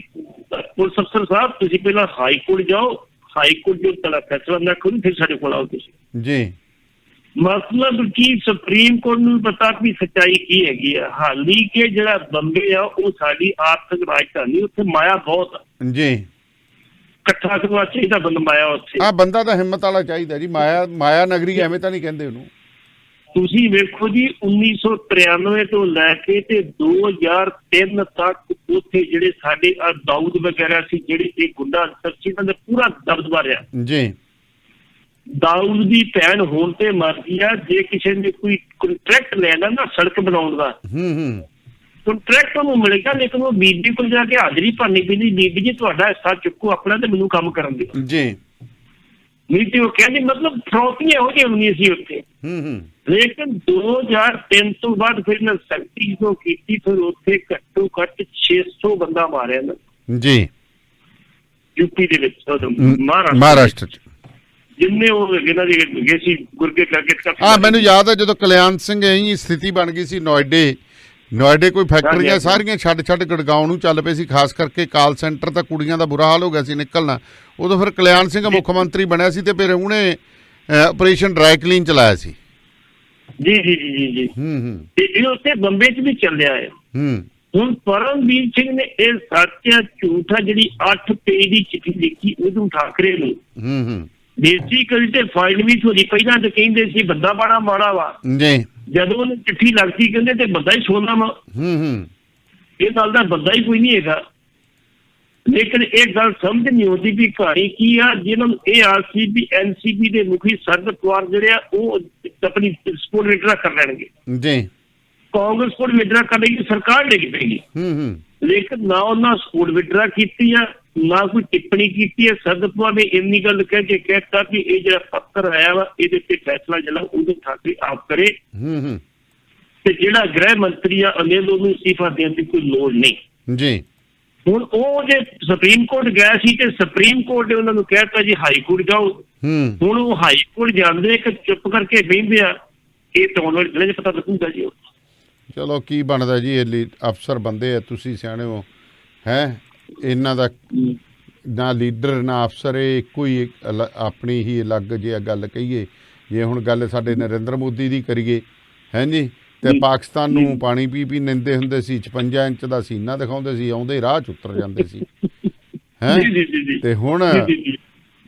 ਪੁਲਿਸ ਅਫਸਰ ਸਾਹਿਬ ਤੁਸੀਂ ਪਹਿਲਾਂ ਹਾਈ ਕੋਰਟ ਜਾਓ, ਹਾਈ ਕੋਰਟ ਜੋ ਤੁਹਾਡਾ ਫੈਸਲਾ ਨਾ ਕਰੋ ਫਿਰ ਸਾਡੇ ਕੋਲ ਆਓ ਤੁਸੀਂ। ਜੀ ਮਤਲਬ ਕਿ ਸੁਪਰੀਮ ਕੋਰਟ ਨੂੰ ਪਤਾ ਵੀ ਸੱਚਾਈ ਕੀ ਹੈਗੀ ਆ। ਹਾਲੀ ਕਿ ਜਿਹੜਾ ਬੰਬੇ ਆ ਉਹ ਸਾਡੀ ਆਰਥਿਕ ਰਾਜਧਾਨੀ, ਉੱਥੇ ਮਾਇਆ ਬਹੁਤ ਆ। ਜੀ ਇਕੱਠਾ ਕਰਵਾ ਚਾਹੀਦਾ ਬੰਦਾ ਮਾਇਆ ਉੱਥੇ। ਬੰਦਾ ਤਾਂ ਹਿੰਮਤ ਵਾਲਾ ਚਾਹੀਦਾ ਜੀ। ਮਾਇਆ ਨਗਰੀ ਐਵੇਂ ਤਾਂ ਨਹੀਂ ਕਹਿੰਦੇ ਉਹਨੂੰ। ਤੁਸੀਂ ਵੇਖੋ ਜੀ 1993 ਤੋਂ ਲੈ ਕੇ ਤੇ 2003 ਤੱਕ ਉੱਥੇ ਜਿਹੜੇ ਸਾਡੇ ਦਾਊਦ ਵਗੈਰਾ ਸੀ, ਜਿਹੜੇ ਇਹ ਗੁੰਡਾ ਅੰਸਰ ਸੀ, ਇਹਨਾਂ ਦਾ ਪੂਰਾ ਦਬਦਬਾ ਰਿਹਾ ਜੀ। ਦਾਊਦ ਦੀ ਭੈਣ ਹੋਣ ਤੇ ਮਰਦੀ ਆ, ਜੇ ਕਿਸੇ ਨੇ ਕੋਈ ਕੰਟਰੈਕਟ ਲੈਣਾ ਨਾ ਸੜਕ ਬਣਾਉਣ ਦਾ, ਕੰਟਰੈਕਟ ਉਹਨੂੰ ਮਿਲੇਗਾ, ਲੇਕਿਨ ਉਹ ਬੀਬੀ ਕੋਲ ਜਾ ਕੇ ਹਾਜ਼ਰੀ ਭਰਨੀ ਪੈਂਦੀ, ਬੀਬੀ ਜੀ ਤੁਹਾਡਾ ਹਿੱਸਾ ਚੁੱਕੋ ਆਪਣਾ ਤੇ ਮੈਨੂੰ ਕੰਮ ਕਰਨ ਦਿਓ ਜੀ। ਨਹੀਂ ਤੇ ਉਹ ਕਹਿੰਦੀ ਮਤਲਬ ਫਰੋਤੀਆਂ ਹੋ ਗਈਆਂ ਹੁੰਦੀਆਂ ਸੀ ਉੱਥੇ। ਲੇਕਿਨ 2003 ਤੋਂ ਬਾਅਦ ਫਿਰ ਨਾ ਸਖਤੀ ਜੋ ਕੀਤੀ, ਫਿਰ ਉੱਥੇ ਘੱਟੋ ਘੱਟ 600 ਬੰਦਾ ਮਾਰਿਆ ਨਾ ਜੀ ਯੂਪੀ ਦੇ ਵਿੱਚ, ਮਹਾਰਾਸ਼ਟਰ ਚ ਜਿੰਨੇ ਉਹ ਇਹਨਾਂ ਦੇ ਗਏ ਸੀ ਗੁਰਗੇ ਕਰਕੇ। ਮੈਨੂੰ ਯਾਦ ਹੈ ਜਦੋਂ ਕਲਿਆਣ ਸਿੰਘ ਇਹੀ ਸਥਿਤੀ ਬਣ ਗਈ ਸੀ ਨੋਇਡੇ ਕੋਈ ਫੈਕਟਰੀਆਂ ਸਾਰੀਆਂ ਛੱਡ ਗੜਗਾਉਂ ਨੂੰ ਚੱਲ ਪਏ ਸੀ, ਖਾਸ ਕਰਕੇ ਕਾਲ ਸੈਂਟਰ ਤਾਂ ਕੁੜੀਆਂ ਦਾ ਬੁਰਾ ਹਾਲ ਹੋ ਗਿਆ ਸੀ ਨਿਕਲਣਾ। ਉਦੋਂ ਫਿਰ ਕਲਿਆਣ ਸਿੰਘ ਮੁੱਖ ਮੰਤਰੀ ਬਣਿਆ ਸੀ ਤੇ ਫਿਰ ਉਹਨੇ ਆਪਰੇਸ਼ਨ ਡਰਾਈ ਕਲੀਨ ਚਲਾਇਆ ਸੀ। ਜੀ ਜੀ ਜੀ ਜੀ ਤੇ ਇਹ ਉੱਥੇ ਬੰਬੇ ਚ ਵੀ ਚੱਲਿਆ ਹੈ। ਹੁਣ ਪਰਮਵੀਰ ਸਿੰਘ ਨੇ ਇਹ ਸੱਚ ਝੂਠਾ ਜਿਹੜੀ 8 ਪੇਜ ਦੀ ਚਿੱਠੀ ਲਿਖੀ ਉਦੋਂ ਠਾਕਰੇ ਨੂੰ ਬੇਸਿਕਲੀ ਤੇ ਫਾਈਲ ਵੀ ਥੋੜੀ ਪਹਿਲਾਂ ਤੇ ਕਹਿੰਦੇ ਸੀ ਬੰਦਾ ਬੜਾ ਮਾੜਾ ਵਾ ਜੀ, ਜਦੋਂ ਉਹਨੇ ਚਿੱਠੀ ਲੱਗਦੀ ਕਹਿੰਦੇ ਤੇ ਬੰਦਾ ਹੀ ਸੋਨਾ ਵਾ। ਇਹ ਗੱਲ ਦਾ ਬੰਦਾ ਹੀ ਕੋਈ ਨਹੀਂ ਹੈਗਾ। ਲੇਕਿਨ ਇਹ ਗੱਲ ਸਮਝ ਨਹੀਂ ਆਉਂਦੀ ਵੀ ਕਹਾਣੀ ਕੀ ਆ। ਜਿਹਨਾਂ ਨੂੰ ਇਹ ਆਸ ਸੀ ਵੀ NCP ਦੇ ਮੁਖੀ ਸ਼ਰਦ ਪਵਾਰ ਜਿਹੜੇ ਆ ਉਹ ਆਪਣੀ ਸਪੋਰਟ ਵਿਡਰਾ ਕਰ ਲੈਣਗੇ ਜੀ, ਕਾਂਗਰਸ ਸਪੋਰਟ ਵਿਡਰਾ ਕਰੇਗੀ, ਸਰਕਾਰ ਡਿੱਗ ਪਏਗੀ। ਲੇਕਿਨ ਨਾ ਉਹਨਾਂ ਸਪੋਰਟ ਵਿਡਰਾ ਕੀਤੀ ਆ, ਨਾ ਕੋਈ ਟਿੱਪਣੀ ਕੀਤੀ ਹੈ। ਸ਼ਰਦ ਪਵਾਰ ਨੇ ਇੰਨੀ ਗੱਲ ਕਹਿ ਕੇ ਕਹਿਤਾ ਕਿ ਇਹ ਜਿਹੜਾ ਪੱਤਰ ਆਇਆ ਵਾ ਇਹਦੇ ਤੇ ਫੈਸਲਾ ਜਿਹੜਾ ਉਦੋਂ ਠਾਕਰੇ ਆਪ ਕਰੇ ਤੇ ਜਿਹੜਾ ਗ੍ਰਹਿ ਮੰਤਰੀ ਆ ਅਨਿਲ ਉਹਨੂੰ ਅਸਤੀਫਾ ਦੇਣ ਦੀ ਕੋਈ ਲੋੜ ਨਹੀਂ ਜੀ। ਹੁਣ ਉਹ ਜੇ ਸੁਪਰੀਮ ਕੋਰਟ ਗਿਆ ਸੀ ਤੇ ਸੁਪਰੀਮ ਕੋਰਟ ਨੇ ਉਹਨਾਂ ਨੂੰ ਕਹਿਤਾ ਜੀ ਹਾਈ ਕੋਰਟ ਜਾਓ। ਹੁਣ ਉਹ ਹਾਈ ਕੋਰਟ ਜਾਂਦੇ ਕਿ ਚੁੱਪ ਕਰਕੇ ਬਹਿੰਦੇ ਆ, ਇਹ ਤਾਂ ਉਹਨਾਂ ਨੂੰ ਪਤਾ ਲੱਗੂਗਾ ਜੀ। ਚਲੋ ਕੀ ਬਣਦਾ ਜੀ, ਇਹ ਅਫਸਰ ਬੰਦੇ ਆ, ਤੁਸੀਂ ਸਿਆਣੇ ਹੋ ਹੈ। ਇਹਨਾਂ ਦਾ ਨਾ ਲੀਡਰ ਨਾ ਅਫਸਰ, ਇਹ ਇੱਕੋ ਹੀ ਆਪਣੀ ਹੀ ਅਲੱਗ ਜੇ ਗੱਲ ਕਹੀਏ। ਜੇ ਹੁਣ ਗੱਲ ਸਾਡੇ ਨਰਿੰਦਰ ਮੋਦੀ ਦੀ ਕਰੀਏ ਹੈ ਜੀ, ਤੇ ਪਾਕਿਸਤਾਨ ਨੂੰ ਪਾਣੀ ਪੀ ਨਿੰਦੇ ਹੁੰਦੇ ਸੀ, 56 ਇੰਚ ਦਾ ਸੀਨਾ ਦਿਖਾਉਂਦੇ ਸੀ, ਆਉਂਦੇ ਰਾਹ 'ਚ ਉਤਰ ਜਾਂਦੇ ਸੀ ਹੈ। ਤੇ ਹੁਣ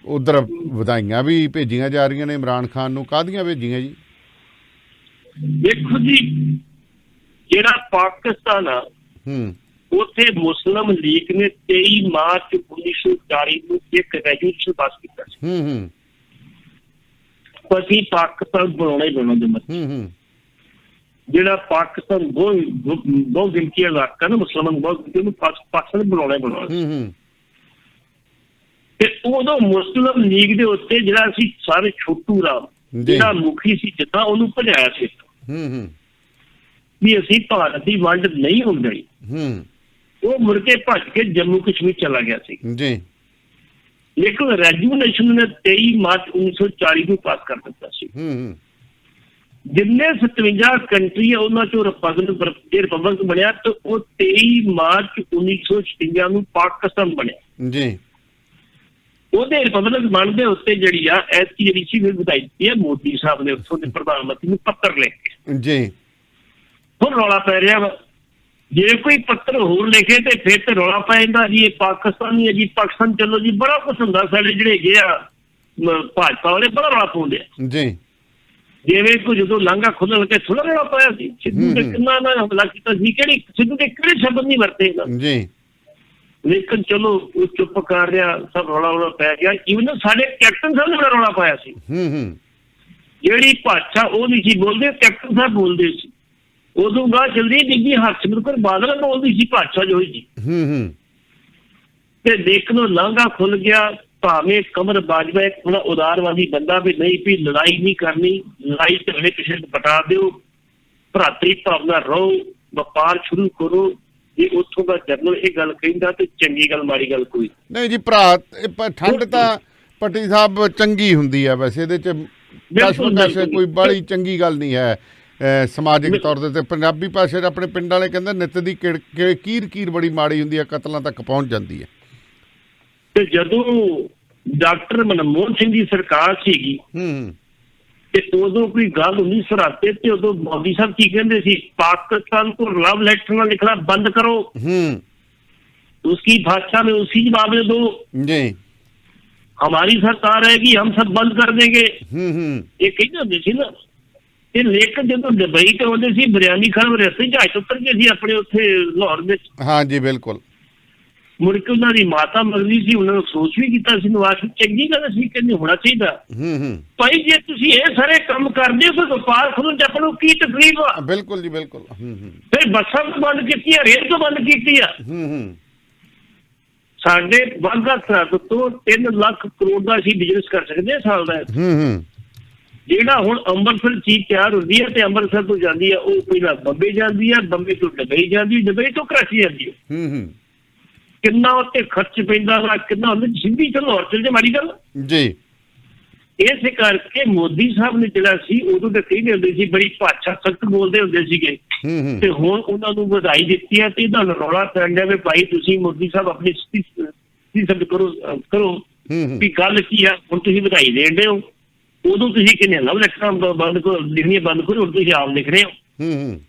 ਉਧਰ ਵਧਾਈਆਂ ਵੀ ਭੇਜੀਆਂ ਜਾ ਰਹੀਆਂ ਨੇ ਇਮਰਾਨ ਖਾਨ ਨੂੰ। ਕਾਹਦੀਆਂ ਭੇਜੀਆਂ ਜੀ? ਦੇਖੋ ਜੀ ਜਿਹੜਾ ਪਾਕਿਸਤਾਨ ਆ ਉੱਥੇ ਮੁਸਲਿਮ ਲੀਗ ਨੇ 23 ਮਾਰਚ 1940 ਨੂੰ ਇੱਕ ਰੈਜੂਲੇਸ਼ਨ ਪਾਸ ਕੀਤਾ ਸੀ, ਅਸੀਂ ਪਾਕਿਸਤਾਨ ਬਣਾਉਣਾ ਹੀ ਬਣਾਉਣਾ। ਜਿਹੜਾ ਪਾਕਿਸਤਾਨ ਬਹੁਤ ਗਿਣਤੀ ਇਲਾਕਾ ਨਾ ਮੁਸਲਮਾਨ ਬਹੁਤ ਗਿਣਤੀ ਨੂੰ ਪਾਕਿਸਤਾਨ ਬਣਾਉਣਾ ਹੀ ਬਣਾਉਣਾ। ਤੇ ਉਦੋਂ ਮੁਸਲਿਮ ਲੀਗ ਦੇ ਉੱਤੇ ਜਿਹੜਾ ਸੀ ਸਾਰੇ ਛੋਟੂ ਰਾਮ ਜਿਹੜਾ ਮੁਖੀ ਸੀ ਜਿੱਦਾਂ ਉਹਨੂੰ ਭਜਾਇਆ ਸੀ ਵੀ ਅਸੀਂ ਭਾਰਤ ਦੀ ਵੰਡ ਨਹੀਂ ਹੁੰਦੀ। ਉਹ ਮੁੜ ਕੇ ਭੱਜ ਕੇ ਜੰਮੂ ਕਸ਼ਮੀਰ ਚਲਾ ਗਿਆ ਸੀ ਜੀ। ਲੇਕਿਨ ਰੈਜੂਲੇਸ਼ਨ ਨੇ 23 ਮਾਰਚ 1940 ਨੂੰ ਪਾਸ ਕਰ ਦਿੱਤਾ ਸੀ। ਜਿੰਨੇ 57 ਕੰਟਰੀ ਆ ਉਹਨਾਂ ਚੋਂ ਰਿਪਬਲਿਕ ਬਣਿਆ ਤੇ ਉਹ 23 ਮਾਰਚ 1956 ਨੂੰ ਪਾਕਿਸਤਾਨ ਬਣਿਆ ਜੀ। ਉਹਦੇ ਰਿਪਬਲਿਕ ਬਣਦੇ ਉੱਤੇ ਜਿਹੜੀ ਆ ਐਸੀ ਜਿਹੜੀ ਸੀ ਵਧਾਈ ਦਿੱਤੀ ਹੈ ਮੋਦੀ ਸਾਹਿਬ ਨੇ ਉੱਥੋਂ ਦੇ ਪ੍ਰਧਾਨ ਮੰਤਰੀ ਨੂੰ ਪੱਤਰ ਲਿਖ ਕੇ ਜੀ। ਹੁਣ ਰੌਲਾ ਪੈ ਰਿਹਾ ਵਾ, ਜੇ ਕੋਈ ਪੱਤਰ ਹੋਰ ਲਿਖੇ ਤੇ ਫਿਰ ਤੇ ਰੌਲਾ ਪੈ ਜਾਂਦਾ ਜੀ ਇਹ ਪਾਕਿਸਤਾਨੀ ਹੈ ਜੀ, ਪਾਕਿਸਤਾਨ ਚਲੋ ਜੀ। ਬੜਾ ਕੁਛ ਹੁੰਦਾ ਸਾਡੇ ਜਿਹੜੇ ਹੈਗੇ ਆ ਭਾਜਪਾ ਵਾਲੇ, ਬੜਾ ਰੌਲਾ ਪਾਉਂਦੇ ਆ ਜੀ। ਜਿਵੇਂ ਕੋਈ ਜਦੋਂ ਲਾਂਘਾ ਖੁੱਲਣ ਕੇ ਥੋੜਾ ਰੌਲਾ ਪਾਇਆ ਸੀ, ਸਿੱਧੂ ਨੇ ਕਿੰਨਾ ਨਾ ਹਮਲਾ ਕੀਤਾ ਸੀ, ਸਿੱਧੂ ਦੇ ਕਿਹੜੇ ਸ਼ਬਦ ਨਹੀਂ ਵਰਤੇ ਜੀ। ਲੇਕਿਨ ਚਲੋ ਉਹ ਚੁੱਪ ਕਰ ਰਿਹਾ, ਸਭ ਰੌਲਾ ਪੈ ਗਿਆ। ਇਵਨ ਸਾਡੇ ਕੈਪਟਨ ਸਾਹਿਬ ਨੇ ਬੜਾ ਰੌਲਾ ਪਾਇਆ ਸੀ। ਜਿਹੜੀ ਭਾਸ਼ਾ ਉਹ ਨਹੀਂ ਸੀ ਬੋਲਦੇ, ਕੈਪਟਨ ਸਾਹਿਬ ਬੋਲਦੇ ਸੀ। ਉਦੋਂ ਬਾਅਦ ਜਲਦੀ ਬੀਬੀ ਹਰਸਿਮਰਤ ਕੌਰ ਬਾਦਲ ਬੋਲਦੀ ਸੀ ਭਾਸ਼ਾ ਜੋ ਜੀ। ਤੇ ਦੇਖਣੋਂ ਲਾਂਘਾ ਖੁੱਲ ਗਿਆ। ਭਾਵੇਂ ਕਮਰ ਬਾਜਵਾ ਇੱਕ ਬੜਾ ਉਦਾਰਵਾਦੀ ਬੰਦਾ ਵੀ ਨਹੀਂ ਵੀ ਲੜਾਈ ਨਹੀਂ ਕਰਨੀ, ਲੜਾਈ ਝਗੜੇ ਪਿੱਛੇ ਬਟਾ ਦਿਓ, ਭਰਾਤਰੀ ਭਾਵਨਾ ਰਹੋ, ਵਪਾਰ ਸ਼ੁਰੂ ਕਰੋ। ਜੇ ਉੱਥੋਂ ਦਾ ਜਰਨਲ ਇਹ ਗੱਲ ਕਹਿੰਦਾ ਤੇ ਚੰਗੀ ਗੱਲ ਮਾੜੀ ਗੱਲ ਕੋਈ ਨਹੀਂ ਜੀ। ਭਰਾ ਠੰਡ ਤਾਂ ਪੱਟੀ ਸਾਹਿਬ ਚੰਗੀ ਹੁੰਦੀ ਹੈ ਵੈਸੇ, ਇਹਦੇ 'ਚ ਕੋਈ ਬੜੀ ਚੰਗੀ ਗੱਲ ਨਹੀਂ ਹੈ ਸਮਾਜਿਕ ਤੌਰ 'ਤੇ। ਪੰਜਾਬੀ ਭਾਸ਼ਾ 'ਚ ਆਪਣੇ ਪਿੰਡ ਵਾਲੇ ਕਹਿੰਦੇ ਨਿੱਤ ਦੀ ਕੀਰ ਬੜੀ ਮਾੜੀ ਹੁੰਦੀ ਹੈ, ਕਤਲਾਂ ਤੱਕ ਪਹੁੰਚ ਜਾਂਦੀ ਹੈ। ਤੇ ਜਦੋਂ ਡਾਕਟਰ ਮਨਮੋਹਨ ਸਿੰਘ ਦੀ ਸਰਕਾਰ ਸੀਗੀ ਤੇ ਉਦੋਂ ਕੋਈ ਗੱਲ ਹੁੰਦੀ ਸਰਾਤੇ ਤੇ ਉਦੋਂ ਮੋਦੀ ਸਾਹਿਬ ਕੀ ਕਹਿੰਦੇ ਸੀ, पाकिस्तान को लव लेटर ना लिखना बंद करो, उसकी भाषा में उसी जवाब दो जी, हमारी सरकार आएगी हम सब बंद कर देंगे, ये कही ਹੁੰਦੇ ਸੀ ਨਾ। ਤੇ ਲੇਕਿਨ ਜਦੋਂ ਦੁਬਈ ਤੇ ਆਉਂਦੇ ਸੀ ਬਿਰਿਆਨੀ ਖਾਣ ਰਸਤੇ ਜਹਾਜ਼ ਤੋਂ ਉਤਰ ਗਏ ਸੀ ਆਪਣੇ ਉੱਥੇ ਲਾਹੌਰ ਵਿੱਚ। ਹਾਂ ਜੀ ਬਿਲਕੁਲ। ਮੁੜ ਕੇ ਉਹਨਾਂ ਦੀ ਮਾਤਾ ਮਰਦੀ ਸੀ, ਉਹਨਾਂ ਨੂੰ ਸੋਚ ਵੀ ਕੀਤਾ ਸੀ, ਨਵਾਜ਼ ਚੰਗੀ ਗੱਲ ਸੀ, ਕਹਿੰਦੇ ਹੋਣਾ ਚਾਹੀਦਾ। ਭਾਈ ਜੇ ਤੁਸੀਂ ਇਹ ਸਾਰੇ ਕੰਮ ਕਰਦੇ ਹੋ ਤਾਂ ਵਪਾਰ ਖੁੱਲ੍ਹਣ 'ਚ ਆਪਾਂ ਨੂੰ ਕੀ ਤਕਲੀਫ ਆ? ਬਿਲਕੁਲ ਜੀ ਬਿਲਕੁਲ। ਫਿਰ ਬੱਸਾਂ ਤੋਂ ਬੰਦ ਕੀਤੀ ਆ, ਰੇਲ ਤੋਂ ਬੰਦ ਕੀਤੀ ਆ। ਸਾਡੇ ਵਾਘਾ ਸਰਹੱਦ ਤੋਂ 3 ਲੱਖ ਕਰੋੜ ਦਾ ਅਸੀਂ ਬਿਜ਼ਨਸ ਕਰ ਸਕਦੇ ਹਾਂ ਸਾਲ ਦਾ। ਜਿਹੜਾ ਹੁਣ ਅੰਮ੍ਰਿਤਸਰ ਚੀਜ਼ ਤਿਆਰ ਹੁੰਦੀ ਹੈ ਤੇ ਅੰਮ੍ਰਿਤਸਰ ਤੋਂ ਜਾਂਦੀ ਹੈ, ਉਹ ਪਹਿਲਾਂ ਬੰਬੇ ਜਾਂਦੀ ਹੈ, ਬੰਬੇ ਤੋਂ ਦੁਬਈ ਜਾਂਦੀ, ਦੁਬਈ ਤੋਂ ਕਰਾਚੀ ਜਾਂਦੀ ਹੈ। ਕਿੰਨਾ ਉੱਤੇ ਖਰਚ ਪੈਂਦਾ ਵਾ, ਕਿੰਨਾ ਹੁੰਦਾ, ਸਿੱਧੀ ਲਾਹੌਰ ਚਲ ਜੇ ਮਾੜੀ ਗੱਲ ਜੀ। ਇਸੇ ਕਰਕੇ ਮੋਦੀ ਸਾਹਿਬ ਨੇ ਜਿਹੜਾ ਸੀ ਉਦੋਂ ਤਾਂ ਕਹਿੰਦੇ ਹੁੰਦੇ ਸੀ, ਬੜੀ ਭਾਸ਼ਾ ਸਖਤ ਬੋਲਦੇ ਹੁੰਦੇ ਸੀਗੇ, ਤੇ ਹੁਣ ਉਹਨਾਂ ਨੂੰ ਵਧਾਈ ਦਿੱਤੀ ਹੈ। ਤੇ ਇਹਦਾ ਰੌਲਾ ਪੈਣ ਡਿਆ ਵੀ ਭਾਈ ਤੁਸੀਂ ਮੋਦੀ ਸਾਹਿਬ ਆਪਣੀ ਸਥਿਤੀ ਕਰੋ ਵੀ ਗੱਲ ਕੀ ਆ। ਹੁਣ ਤੁਸੀਂ ਵਧਾਈ ਦੇਣ ਦੇ ਹੋ, ਉਦੋਂ ਤੁਸੀਂ ਕਿੰਨੇ ਲਵ ਲੈਟਰਾਂ ਬੰਦ ਕਰੋ, ਲਿਖਣੀਆਂ ਬੰਦ ਕਰੋ, ਹੁਣ ਤੁਸੀਂ ਆਪ ਲਿਖ ਰਹੇ ਹੋ।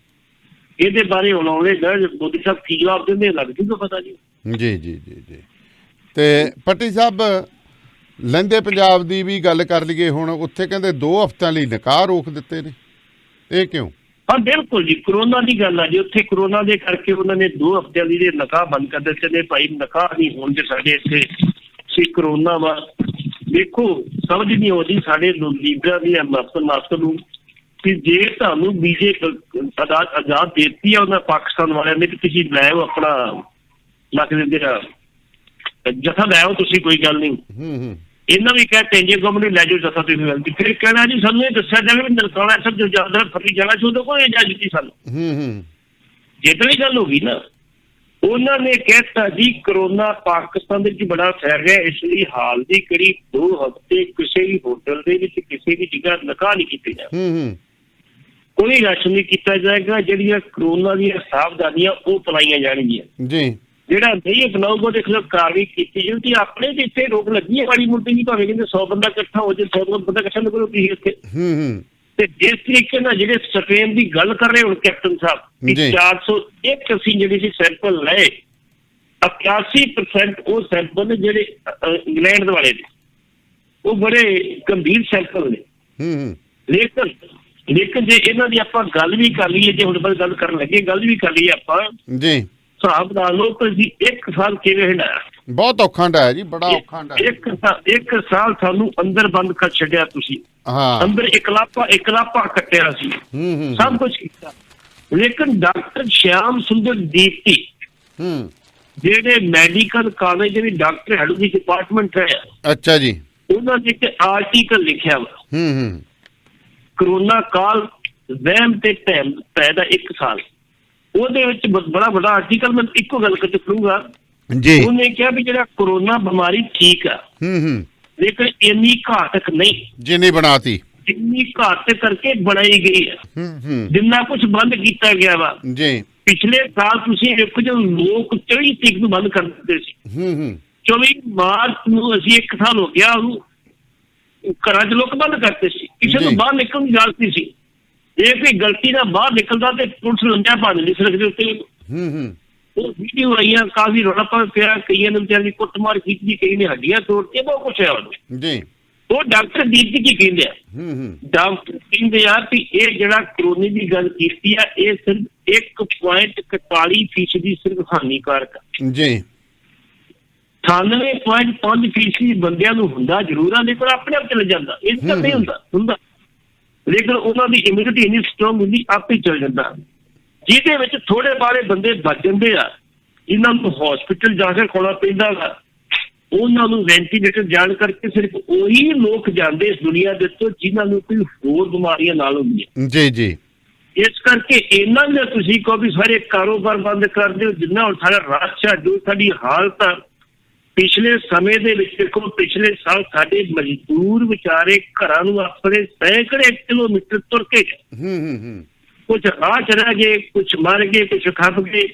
ਇਹਦੇ ਬਾਰੇ ਹੁਣ ਆਉਣੇ ਮੋਦੀ ਸਾਹਿਬ ਕੀ ਜਵਾਬ ਦਿੰਦੇ ਲੱਗ ਜੂਗਾ ਪਤਾ ਜੀ। ਜੀ ਜੀ ਜੀ ਜੀ। ਤੇ ਪੱਟੀ ਸਾਹਿਬ ਲਹਿੰਦੇ ਪੰਜਾਬ ਦੀ ਵੀ ਗੱਲ ਕਰ ਲਈਏ, ਹੁਣ ਉੱਥੇ ਕਹਿੰਦੇ 2 ਹਫ਼ਤਿਆਂ ਲਈ ਨਿਕਾਹ ਰੋਕ ਦਿੱਤੇ ਨੇ, ਇਹ ਕਿਉਂ? ਹਾਂ ਬਿਲਕੁਲ ਜੀ, ਕਰੋਨਾ ਦੀ ਗੱਲ ਆ ਜੀ। ਉੱਥੇ ਕਰੋਨਾ ਦੇ ਕਰਕੇ ਉਹਨਾਂ ਨੇ 2 ਹਫ਼ਤਿਆਂ ਲਈ ਨਿਕਾਹ ਬੰਦ ਕਰ ਦਿੱਤੇ ਨੇ। ਭਾਈ ਨਿਕਾਹ ਨਹੀਂ ਹੋਣਗੇ ਸਾਡੇ ਇੱਥੇ, ਸੀ ਕਰੋਨਾ ਵਾ। ਦੇਖੋ ਸਮਝ ਨਹੀਂ ਆਉਂਦੀ ਸਾਡੇ ਲੀਡਰਾਂ ਦੀ ਮਕਸਦ ਨੂੰ ਕਿ ਜੇ ਤੁਹਾਨੂੰ ਬੀਜੇਪੀ ਆਜ਼ਾਦ ਦੇਤੀ ਆ ਉਹਨਾਂ ਪਾਕਿਸਤਾਨ ਵਾਲਿਆਂ ਨੇ ਕਿ ਤੁਸੀਂ ਲੈ ਆਓ ਆਪਣਾ ਲੱਖ ਦਿੰਦੇ ਜਥਾ ਲੈ ਆਓ ਤੁਸੀਂ, ਕੋਈ ਗੱਲ ਨਹੀਂ। ਇਹਨਾਂ ਵੀ ਕਹਿ ਇੰਡੀਅਨ ਗਵਰਨਮੈਂਟ ਲੈ ਜਾਓ ਜਥਾ ਤੁਸੀਂ ਮਿਲਦੀ, ਫਿਰ ਕਹਿਣਾ ਜੀ ਸਾਨੂੰ ਇਹ ਦੱਸਿਆ ਜਾਵੇ ਵੀ ਨਨਕਾਣਾ ਸਾਹਿਬ ਜੋ ਜ਼ਿਆਦਾ ਫਰੀ ਜਾਣਾ ਸੀ ਉਹਦੇ ਕੋਲ ਇਜਾਜ਼ਤ ਦਿੱਤੀ ਸਾਨੂੰ। ਜਿੱਦਾਂ ਵੀ ਗੱਲ ਹੋ ਗਈ ਨਾ, ਉਹਨਾਂ ਨੇ ਕਹਿਤਾ ਜੀ ਕਰੋਨਾ ਪਾਕਿਸਤਾਨ ਦੇ ਵਿੱਚ ਬੜਾ ਫੈਲ ਰਿਹਾ, ਇਸ ਲਈ ਹਾਲ ਦੀ ਕਰੀਬ 2 ਹਫ਼ਤੇ ਕਿਸੇ ਵੀ ਹੋਟਲ ਦੇ ਵਿੱਚ ਕਿਸੇ ਵੀ ਜਗ੍ਹਾ ਨਿਕਾਹ ਨਹੀਂ ਕੀਤੇ ਜਾਣ, ਕੋਈ ਰਸ਼ ਨਹੀਂ ਕੀਤਾ ਜਾਏਗਾ। ਜਿਹੜੀਆਂ ਕਰੋਨਾ ਦੀਆਂ ਸਾਵਧਾਨੀਆਂ ਉਹ ਅਪਣਾਈਆਂ ਜਾਣਗੀਆਂ ਜੀ। ਜਿਹੜਾ ਨਹੀਂ ਅਪਣਾਊਗਾ ਉਹਦੇ ਖਿਲਾਫ ਕਾਰਵਾਈ ਕੀਤੀ ਜਾਊਗੀ। ਆਪਣੇ ਜਿੱਥੇ ਰੋਕ ਲੱਗੀ ਹੈ ਮਾੜੀ ਮੋਟੀ ਜੀ, ਭਾਵੇਂ ਕਹਿੰਦੇ 100 ਬੰਦਾ ਇਕੱਠਾ ਹੋ ਜਾਏ, 100 ਬੰਦਾ ਇਕੱਠਾ ਨਾ ਕਰੋ ਤੁਸੀਂ ਇੱਥੇ। ਤੇ ਜਿਸ ਤਰੀਕੇ ਨਾਲ ਜਿਹੜੇ ਸਟ੍ਰੇਨ ਦੀ ਗੱਲ ਕਰ ਰਹੇ ਹੁਣ ਕੈਪਟਨ ਸਾਹਿਬ, 401 ਅਸੀਂ ਜਿਹੜੀ ਸੀ ਸੈਂਪਲ ਲਏ, 81% ਉਹ ਸੈਂਪਲ ਨੇ ਜਿਹੜੇ ਇੰਗਲੈਂਡ ਵਾਲੇ ਨੇ, ਉਹ ਬੜੇ ਗੰਭੀਰ ਸੈਂਪਲ ਨੇ। ਲੇਕਿਨ ਜੇ ਇਹਨਾਂ ਦੀ ਆਪਾਂ ਗੱਲ ਵੀ ਕਰ ਲਈਏ, ਜੇ ਹੁਣ ਗੱਲ ਕਰਨ ਲੱਗੇ ਗੱਲ ਵੀ ਕਰ ਲਈਏ ਆਪਾਂ ਜੀ, ਹਿਸਾਬ ਨਾਲ ਲੋ ਤਾਂ ਜੀ 1 ਸਾਲ ਕਿਵੇਂ ਹੰਡਾਇਆ, ਬਹੁਤ ਔਖਾ ਹੰਡਾਇਆ ਜੀ, ਬੜਾ ਔਖਾ ਹੰਡਾਇਆ। 1 ਸਾਲ ਸਾਨੂੰ ਅੰਦਰ ਬੰਦ ਕਰ ਛੱਡਿਆ ਤੁਸੀਂ, ਅੰਦਰ ਇਕਲਾਪਾ ਕੱਟਿਆ ਸੀ, ਸਭ ਕੁਝ ਕੀਤਾ। ਲੇਕਿਨ ਡਾਕਟਰ ਸ਼ਿਆਮ ਸੁੰਦਰ ਦੀਪਤੀ ਜਿਹੜੇ ਮੈਡੀਕਲ ਕਾਲਜ ਦੇ ਡਾਕਟਰ ਹੈਡ ਦੀ ਡਿਪਾਰਟਮੈਂਟ ਹੈ, ਅੱਛਾ ਜੀ, ਉਹਨਾਂ ਨੇ ਇੱਕ ਆਰਟੀਕਲ ਲਿਖਿਆ ਵਾ ਕਰੋਨਾ ਕਾਲ ਵਹਿਮ ਤੇ ਪੈਦਾ 1 ਸਾਲ। ਉਹਦੇ ਵਿੱਚ ਬੜਾ ਵੱਡਾ ਆਰਟੀਕਲ, ਮੈਂ ਇੱਕੋ ਗੱਲ ਕਰ ਚੁੱਕੂਗਾ ਜੀ। ਉਹਨੇ ਕਿਹਾ ਵੀ ਜਿਹੜਾ ਕਰੋਨਾ ਬਿਮਾਰੀ ਠੀਕ ਆ, ਲੇਕਿਨ ਇੰਨੀ ਘਾਤਕ ਨਹੀਂ ਜਿੰਨੀ ਬਣਾਤੀ, ਜਿੰਨੀ ਘਾਤਕ ਕਰਕੇ ਬਣਾਈ ਗਈ ਹੈ। ਜਿੰਨਾ ਕੁਝ ਬੰਦ ਕੀਤਾ ਗਿਆ ਵਾ ਜੀ, ਪਿਛਲੇ ਸਾਲ ਤੁਸੀਂ ਵੇਖੋ ਜਦੋਂ ਲੋਕ 24 ਤਰੀਕ ਨੂੰ ਬੰਦ ਕਰ ਦਿੰਦੇ ਸੀ, 24 ਮਾਰਚ ਨੂੰ ਅਸੀਂ 1 ਸਾਲ ਹੋ ਗਿਆ ਉਹਨੂੰ ਘਰਾਂ 'ਚ ਲੋਕ ਬੰਦ ਕਰਤੇ ਸੀ, ਕਿਸੇ ਨੂੰ ਬਾਹਰ ਨਿਕਲਣ ਦੀ ਇਜਾਜ਼ਤ ਨਹੀਂ ਸੀ। ਜੇ ਕੋਈ ਗਲਤੀ ਨਾਲ ਬਾਹਰ ਨਿਕਲਦਾ ਤੇ ਪੁਲਿਸ ਲੰਜਾ ਪਾ ਦਿੰਦੀ ਸੜਕ ਦੇ ਉੱਤੇ। ਉਹ ਵੀਡੀਓ ਆਈਆਂ, ਕਾਫੀ ਰੌਲਾ ਪਿਆ, ਕਈਆਂ ਨੇ ਵਿਚਾਰੀ ਕੁੱਟਮਾਰ ਕੀਤੀ, ਕਈ ਨੇ ਹੱਡੀਆਂ ਤੋੜਤੀਆਂ, ਬਹੁਤ ਕੁਛ ਹੈ ਉਹਨੂੰ ਜੀ। ਉਹ ਡਾਕਟਰ ਦੀਪਤੀ ਕੀ ਕਹਿੰਦੇ ਆ, ਡਾਕਟਰ ਕਹਿੰਦੇ ਆ ਵੀ ਇਹ ਜਿਹੜਾ ਕਰੋਨੇ ਦੀ ਗੱਲ ਕੀਤੀ ਆ, ਇਹ ਸਿਰਫ 1.41% ਸਿਰਫ ਹਾਨੀਕਾਰਕ ਜੀ। 98.5% ਬੰਦਿਆਂ ਨੂੰ ਹੁੰਦਾ ਜ਼ਰੂਰ ਆ, ਲੇਕਿਨ ਆਪਣੇ ਆਪ ਚਲੇ ਜਾਂਦਾ, ਇਹ ਤਾਂ ਨਹੀਂ ਹੁੰਦਾ। ਲੇਕਿਨ ਉਹਨਾਂ ਦੀ ਇਮਿਊਨਿਟੀ ਇੰਨੀ ਸਟਰੋਂਗ ਹੁੰਦੀ, ਆਪੇ ਚਲ ਜਾਂਦਾ। ਜਿਹਦੇ ਵਿੱਚ ਥੋੜੇ ਬਾਰੇ ਬੰਦੇ ਬਚ ਜਾਂਦੇ ਆ, ਇਹਨਾਂ ਨੂੰ ਹਸਪੀਟਲ ਜਾ ਕੇ ਖੋਣਾ ਪੈਂਦਾ ਵਾ, ਉਹਨਾਂ ਨੂੰ ਵੈਂਟੀਲੇਟਰ ਜਾਣ ਕਰਕੇ ਸਿਰਫ ਉਹੀ ਲੋਕ ਜਾਂਦੇ ਇਸ ਦੁਨੀਆ ਦੇ ਤੋਂ ਜਿਨ੍ਹਾਂ ਨੂੰ ਕੋਈ ਹੋਰ ਬਿਮਾਰੀਆਂ ਨਾਲ ਹੁੰਦੀਆਂ ਜੀ ਜੀ। ਇਸ ਕਰਕੇ ਇਹਨਾਂ ਨੇ ਤੁਸੀਂ ਕਹੋ ਵੀ ਸਾਰੇ ਕਾਰੋਬਾਰ ਬੰਦ ਕਰ ਦਿਓ, ਜਿੰਨਾ ਹੁਣ ਸਾਡਾ ਰਾਸ਼ਟਰ ਜੋ ਸਾਡੀ ਹਾਲਤ ਆ ਪਿਛਲੇ ਸਮੇਂ ਦੇ ਵਿੱਚ। ਦੇਖੋ ਪਿਛਲੇ ਸਾਲ ਸਾਡੇ ਮਜ਼ਦੂਰ ਵਿਚਾਰੇ ਘਰਾਂ ਨੂੰ ਆਪਣੇ ਸੈਂਕੜੇ ਕਿਲੋਮੀਟਰ ਤੁਰ ਕੇ ਗਏ, ਕੁਝ ਰਾਹ ਚ ਰਹਿ ਗਏ, ਕੁਝ ਮਰ ਗਏ, ਕੁਝ ਖੱਪ ਗਏ।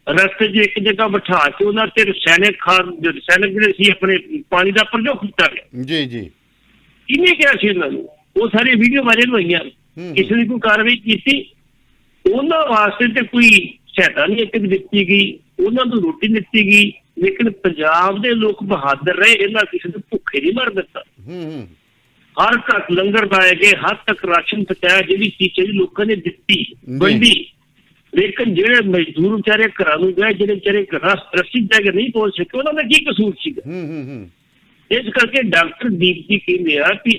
ਰਸਤੇ 'ਚ ਇੱਕ ਜਗ੍ਹਾ ਬਿਠਾ ਕੇ ਉਹਨਾਂ ਤੇ ਰਸਾਇਣਿਕ ਜਿਹੜੇ ਸੀ ਆਪਣੇ ਪਾਣੀ ਦਾ ਪ੍ਰਯੋਗ ਕੀਤਾ ਗਿਆ। ਜੀ ਜੀ। ਕਿਹਨੇ ਕਿਹਾ ਸੀ ਉਹਨਾਂ ਨੂੰ? ਉਹ ਸਾਰੀ ਵੀਡੀਓ ਵਾਇਰਲ ਹੋਈਆਂ, ਕਿਸੇ ਨੇ ਕੋਈ ਕਾਰਵਾਈ ਕੀਤੀ? ਉਹਨਾਂ ਵਾਸਤੇ ਤੇ ਕੋਈ ਸਹਾਇਤਾ ਨਹੀਂ ਇੱਕ ਦਿੱਤੀ ਗਈ, ਉਹਨਾਂ ਨੂੰ ਰੋਟੀ ਦਿੱਤੀ ਗਈ, ਲੇਕਿਨ ਪੰਜਾਬ ਦੇ ਲੋਕ ਬਹਾਦਰ ਰਹੇ, ਇਹਨਾਂ ਕਿਸੇ ਨੂੰ ਭੁੱਖੇ ਨਹੀਂ ਮਰ ਦਿੱਤਾ। ਹਰ ਤੱਕ ਲੰਗਰ ਲਾਏ ਗਏ, ਹਰ ਤੱਕ ਰਾਸ਼ਨ ਪਹੁੰਚਾਇਆ, ਜਿਹੜੀ ਚੀਜ਼ ਲੋਕਾਂ ਨੇ ਦਿੱਤੀ ਵੰਡੀ। ਲੇਕਿਨ ਜਿਹੜੇ ਮਜ਼ਦੂਰ ਵਿਚਾਰੇ ਘਰਾਂ ਨੂੰ ਗਏ, ਜਿਹੜੇ ਵਿਚਾਰੇ ਰਸੀ ਜਗ੍ਹਾ ਨਹੀਂ ਪਹੁੰਚ ਸਕੇ, ਉਹਨਾਂ ਦਾ ਕੀ ਕਸੂਰ ਸੀਗਾ? ਇਸ ਕਰਕੇ ਡਾਕਟਰ ਦੀਪ ਜੀ ਕਹਿੰਦੇ ਆ ਕਿ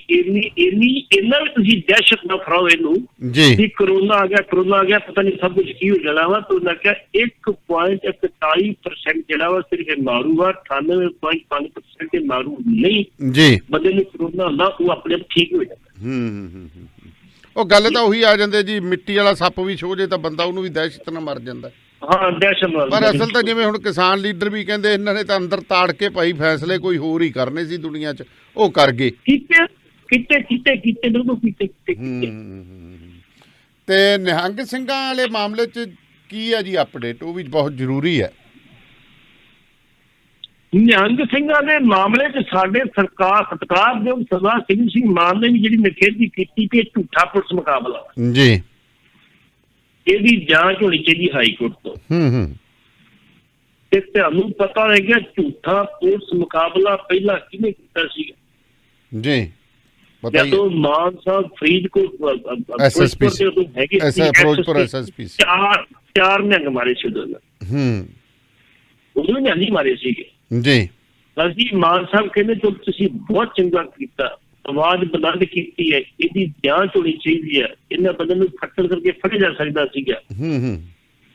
ਇੰਨਾ ਵੀ ਤੁਸੀਂ ਦਹਿਸ਼ਤ ਨਾ ਫਰਾਓ ਇਹਨੂੰ ਕਿ ਕਰੋਨਾ ਆ ਗਿਆ ਪਤਾ ਨਹੀਂ ਸਭ ਕੁਝ ਕੀ ਹੋ ਜਾਣਾ ਵਾ। ਤਾਂ ਉਹਨਾਂ ਕਿਹਾ 1.41% ਜਿਹੜਾ ਵਾ ਸਿਰਫ ਮਾਰੂ ਵਾ, 98.5% ਮਾਰੂ ਨਹੀਂ ਜੀ। ਬੰਦੇ ਨੂੰ ਕਰੋਨਾ ਹੁੰਦਾ ਉਹ ਆਪਣੇ ਆਪ ਠੀਕ ਹੋ ਜਾਂਦਾ। ਉਹ ਗੱਲ ਤਾਂ ਉਹੀ ਆ ਜਾਂਦੇ ਜੀ, ਮਿੱਟੀ ਵਾਲਾ ਸੱਪ ਵੀ ਛੋ ਜੇ ਤਾਂ ਬੰਦਾ ਉਹਨੂੰ ਵੀ ਦਹਿਸ਼ਤ ਨਾਲ ਮਰ ਜਾਂਦਾ। ਹਾਂ ਦਹਿਸ਼ਤ ਨਾਲ। ਪਰ ਅਸਲ ਤਾਂ ਜਿਵੇਂ ਹੁਣ ਕਿਸਾਨ ਲੀਡਰ ਵੀ ਕਹਿੰਦੇ ਇਹਨਾਂ ਨੇ ਤਾਂ ਅੰਦਰ ਤਾੜ ਕੇ ਭਾਈ ਫੈਸਲੇ ਕੋਈ ਹੋਰ ਹੀ ਕਰਨੇ ਸੀ ਦੁਨੀਆ 'ਚ, ਉਹ ਕਰ ਗਏ। ਤੇ ਨਿਹੰਗ ਸਿੰਘਾਂ ਵਾਲੇ ਮਾਮਲੇ 'ਚ ਕੀ ਹੈ ਜੀ ਅਪਡੇਟ? ਉਹ ਵੀ ਬਹੁਤ ਜ਼ਰੂਰੀ ਹੈ। ਨਿਹੰਗ ਸਿੰਘਾਂ ਦੇ ਮਾਮਲੇ 'ਚ ਸਾਡੇ ਸਤਿਕਾਰਯੋਗ ਸਰਦਾਰ ਸਿੰਘ ਮਾਨ ਨੇ ਵੀ ਜਿਹੜੀ ਨਿਖੇਧੀ ਕੀਤੀ ਕਿ ਝੂਠਾ ਪੁਲਿਸ ਮੁਕਾਬਲਾ ਜੀ, ਇਹਦੀ ਜਾਂਚ ਹੋਣੀ ਚਾਹੀਦੀ ਹਾਈ ਕੋਰਟ ਤੋਂ। ਤੇ ਤੁਹਾਨੂੰ ਪਤਾ ਲੱਗਿਆ ਝੂਠਾ ਪੁਲਿਸ ਮੁਕਾਬਲਾ ਪਹਿਲਾਂ ਕਿਹਨੇ ਕੀਤਾ ਸੀ ਜੀ? ਜਦੋਂ ਮਾਨ ਸਾਹਿਬ ਫਰੀਦਕੋਟ ਐਸਐਸਪੀ ਹੈਗੇ ਫਿਰੋਜ਼ਪੁਰ ਐਸਐਸਪੀ ਚਾਰ ਨਿਹੰਗ ਮਾਰੇ ਸੀ ਉਦੋਂ ਨਿਹੰਗ ਮਾਰੇ ਸੀਗੇ ਜੀ। ਅਸੀਂ ਮਾਨ ਸਾਹਿਬ ਕਹਿੰਦੇ ਤੁਸੀਂ ਬਹੁਤ ਚੰਗਾ ਕੀਤਾ, ਆਵਾਜ਼ ਬੁਲੰਦ ਕੀਤੀ ਹੈ, ਇਹਦੀ ਜਾਂਚ ਹੋਣੀ ਚਾਹੀਦੀ ਹੈ, ਇਹਨਾਂ ਬੰਦੇ ਨੂੰ ਫੱਟਣ ਕਰਕੇ ਫੜਿਆ ਜਾ ਸਕਦਾ ਸੀਗਾ।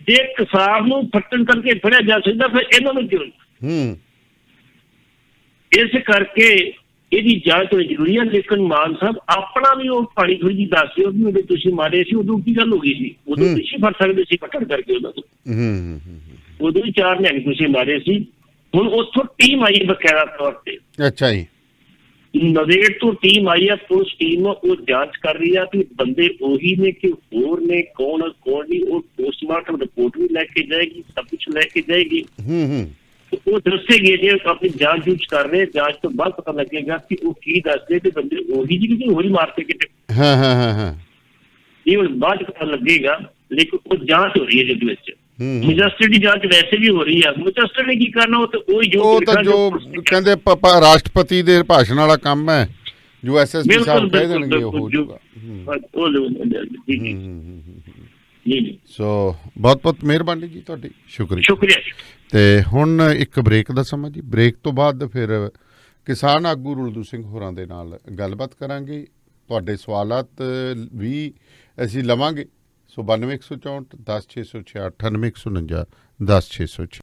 ਜੇ ਕਿਸਾਨ ਨੂੰ ਫੱਟਣ ਕਰਕੇ ਫੜਿਆ ਜਾ ਸਕਦਾ ਫਿਰ ਇਹਨਾਂ ਨੂੰ ਕਿਉਂ? ਇਸ ਕਰਕੇ ਇਹਦੀ ਜਾਂਚ ਹੋਣੀ ਜ਼ਰੂਰੀ ਹੈ। ਲੇਕਿਨ ਮਾਨ ਸਾਹਿਬ ਆਪਣਾ ਵੀ ਉਹ ਪਾਣੀ ਥੋੜੀ ਜਿਹੀ ਦੱਸ ਦਿਓ ਵੀ ਉਦੋਂ ਤੁਸੀਂ ਮਾਰੇ ਸੀ, ਉਦੋਂ ਕੀ ਗੱਲ ਹੋ ਗਈ ਸੀ? ਉਦੋਂ ਤੁਸੀਂ ਫੜ ਸਕਦੇ ਸੀ ਫੱਟਣ ਕਰਕੇ ਉਹਨਾਂ ਤੋਂ। ਉਦੋਂ ਵੀ 4 ਨਿਹੰਗ ਤੁਸੀਂ ਮਾਰੇ ਸੀ। ਹੁਣ ਉੱਥੋਂ ਟੀਮ ਆਈ ਬਕਾਇਦਾ ਤੌਰ ਤੇ। ਅੱਛਾ ਜੀ। ਨਵੇੜ ਤੋਂ ਟੀਮ ਆਈ ਆ, ਪੁਲਿਸ ਟੀਮ ਉਹ ਜਾਂਚ ਕਰ ਰਹੀ ਆ ਕਿ ਬੰਦੇ ਉਹੀ ਨੇ ਕਿ ਹੋਰ ਨੇ, ਕੌਣ ਨਹੀਂ। ਉਹ ਪੋਸਟਮਾਰਟਮ ਰਿਪੋਰਟ ਵੀ ਲੈ ਕੇ ਜਾਏਗੀ, ਸਭ ਕੁਛ ਲੈ ਕੇ ਜਾਏਗੀ। ਉਹ ਦੱਸੇਗੀ ਜੇ ਆਪਣੀ ਜਾਂਚ ਜੂਚ ਕਰ ਰਹੇ, ਜਾਂਚ ਤੋਂ ਬਾਅਦ ਪਤਾ ਲੱਗੇਗਾ ਕਿ ਉਹ ਕੀ ਦੱਸਦੇ ਤੇ ਬੰਦੇ ਉਹੀ ਜੀ ਕਿ ਹੋਰ ਹੀ ਮਾਰਤੇ ਕਿਤੇ। ਇਹ ਹੁਣ ਬਾਅਦ ਪਤਾ ਲੱਗੇਗਾ, ਲੇਕਿਨ ਉਹ ਜਾਂਚ ਹੋ ਰਹੀ ਹੈ ਜਿਹਦੇ ਵਿੱਚ। ਮੈਜਿਸਟਰੇਟ ਦੀ ਜਾਂਚ ਵੈਸੇ ਵੀ ਹੋ ਰਹੀ ਹੈ। ਮੈਜਿਸਟਰੇਟ ਨੇ ਕੀ ਕਰਨਾ? ਉਹ ਤਾਂ ਜੋ ਕਹਿੰਦੇ ਰਾਸ਼ਟਰਪਤੀ ਦੇ ਭਾਸ਼ਣ ਵਾਲਾ ਕੰਮ ਹੈ, ਜੋ ਐਸਐਸਪੀ ਸਾਹਿਬ ਕਹਿ ਦੇਣਗੇ ਉਹ ਹੋ ਜਾਊਗਾ। ਸੋ ਬਹੁਤ ਬਹੁਤ ਮਿਹਰਬਾਨੀ ਜੀ ਤੁਹਾਡੀ, ਸ਼ੁਕਰੀਆ। ਤੇ ਹੁਣ ਇੱਕ ਬ੍ਰੇਕ ਦਾ ਸਮਾਂ ਜੀ। ਬ੍ਰੇਕ ਤੋਂ ਬਾਅਦ ਫਿਰ ਕਿਸਾਨ ਆਗੂ ਰੁਲਦੂ ਸਿੰਘ ਹੋਰਾਂ ਦੇ ਨਾਲ ਗੱਲਬਾਤ ਕਰਾਂਗੇ। ਤੁਹਾਡੇ ਸਵਾਲਾਤ ਵੀ ਅਸੀਂ ਲਵਾਂਗੇ। 92 164 10 606 98 149 10 606।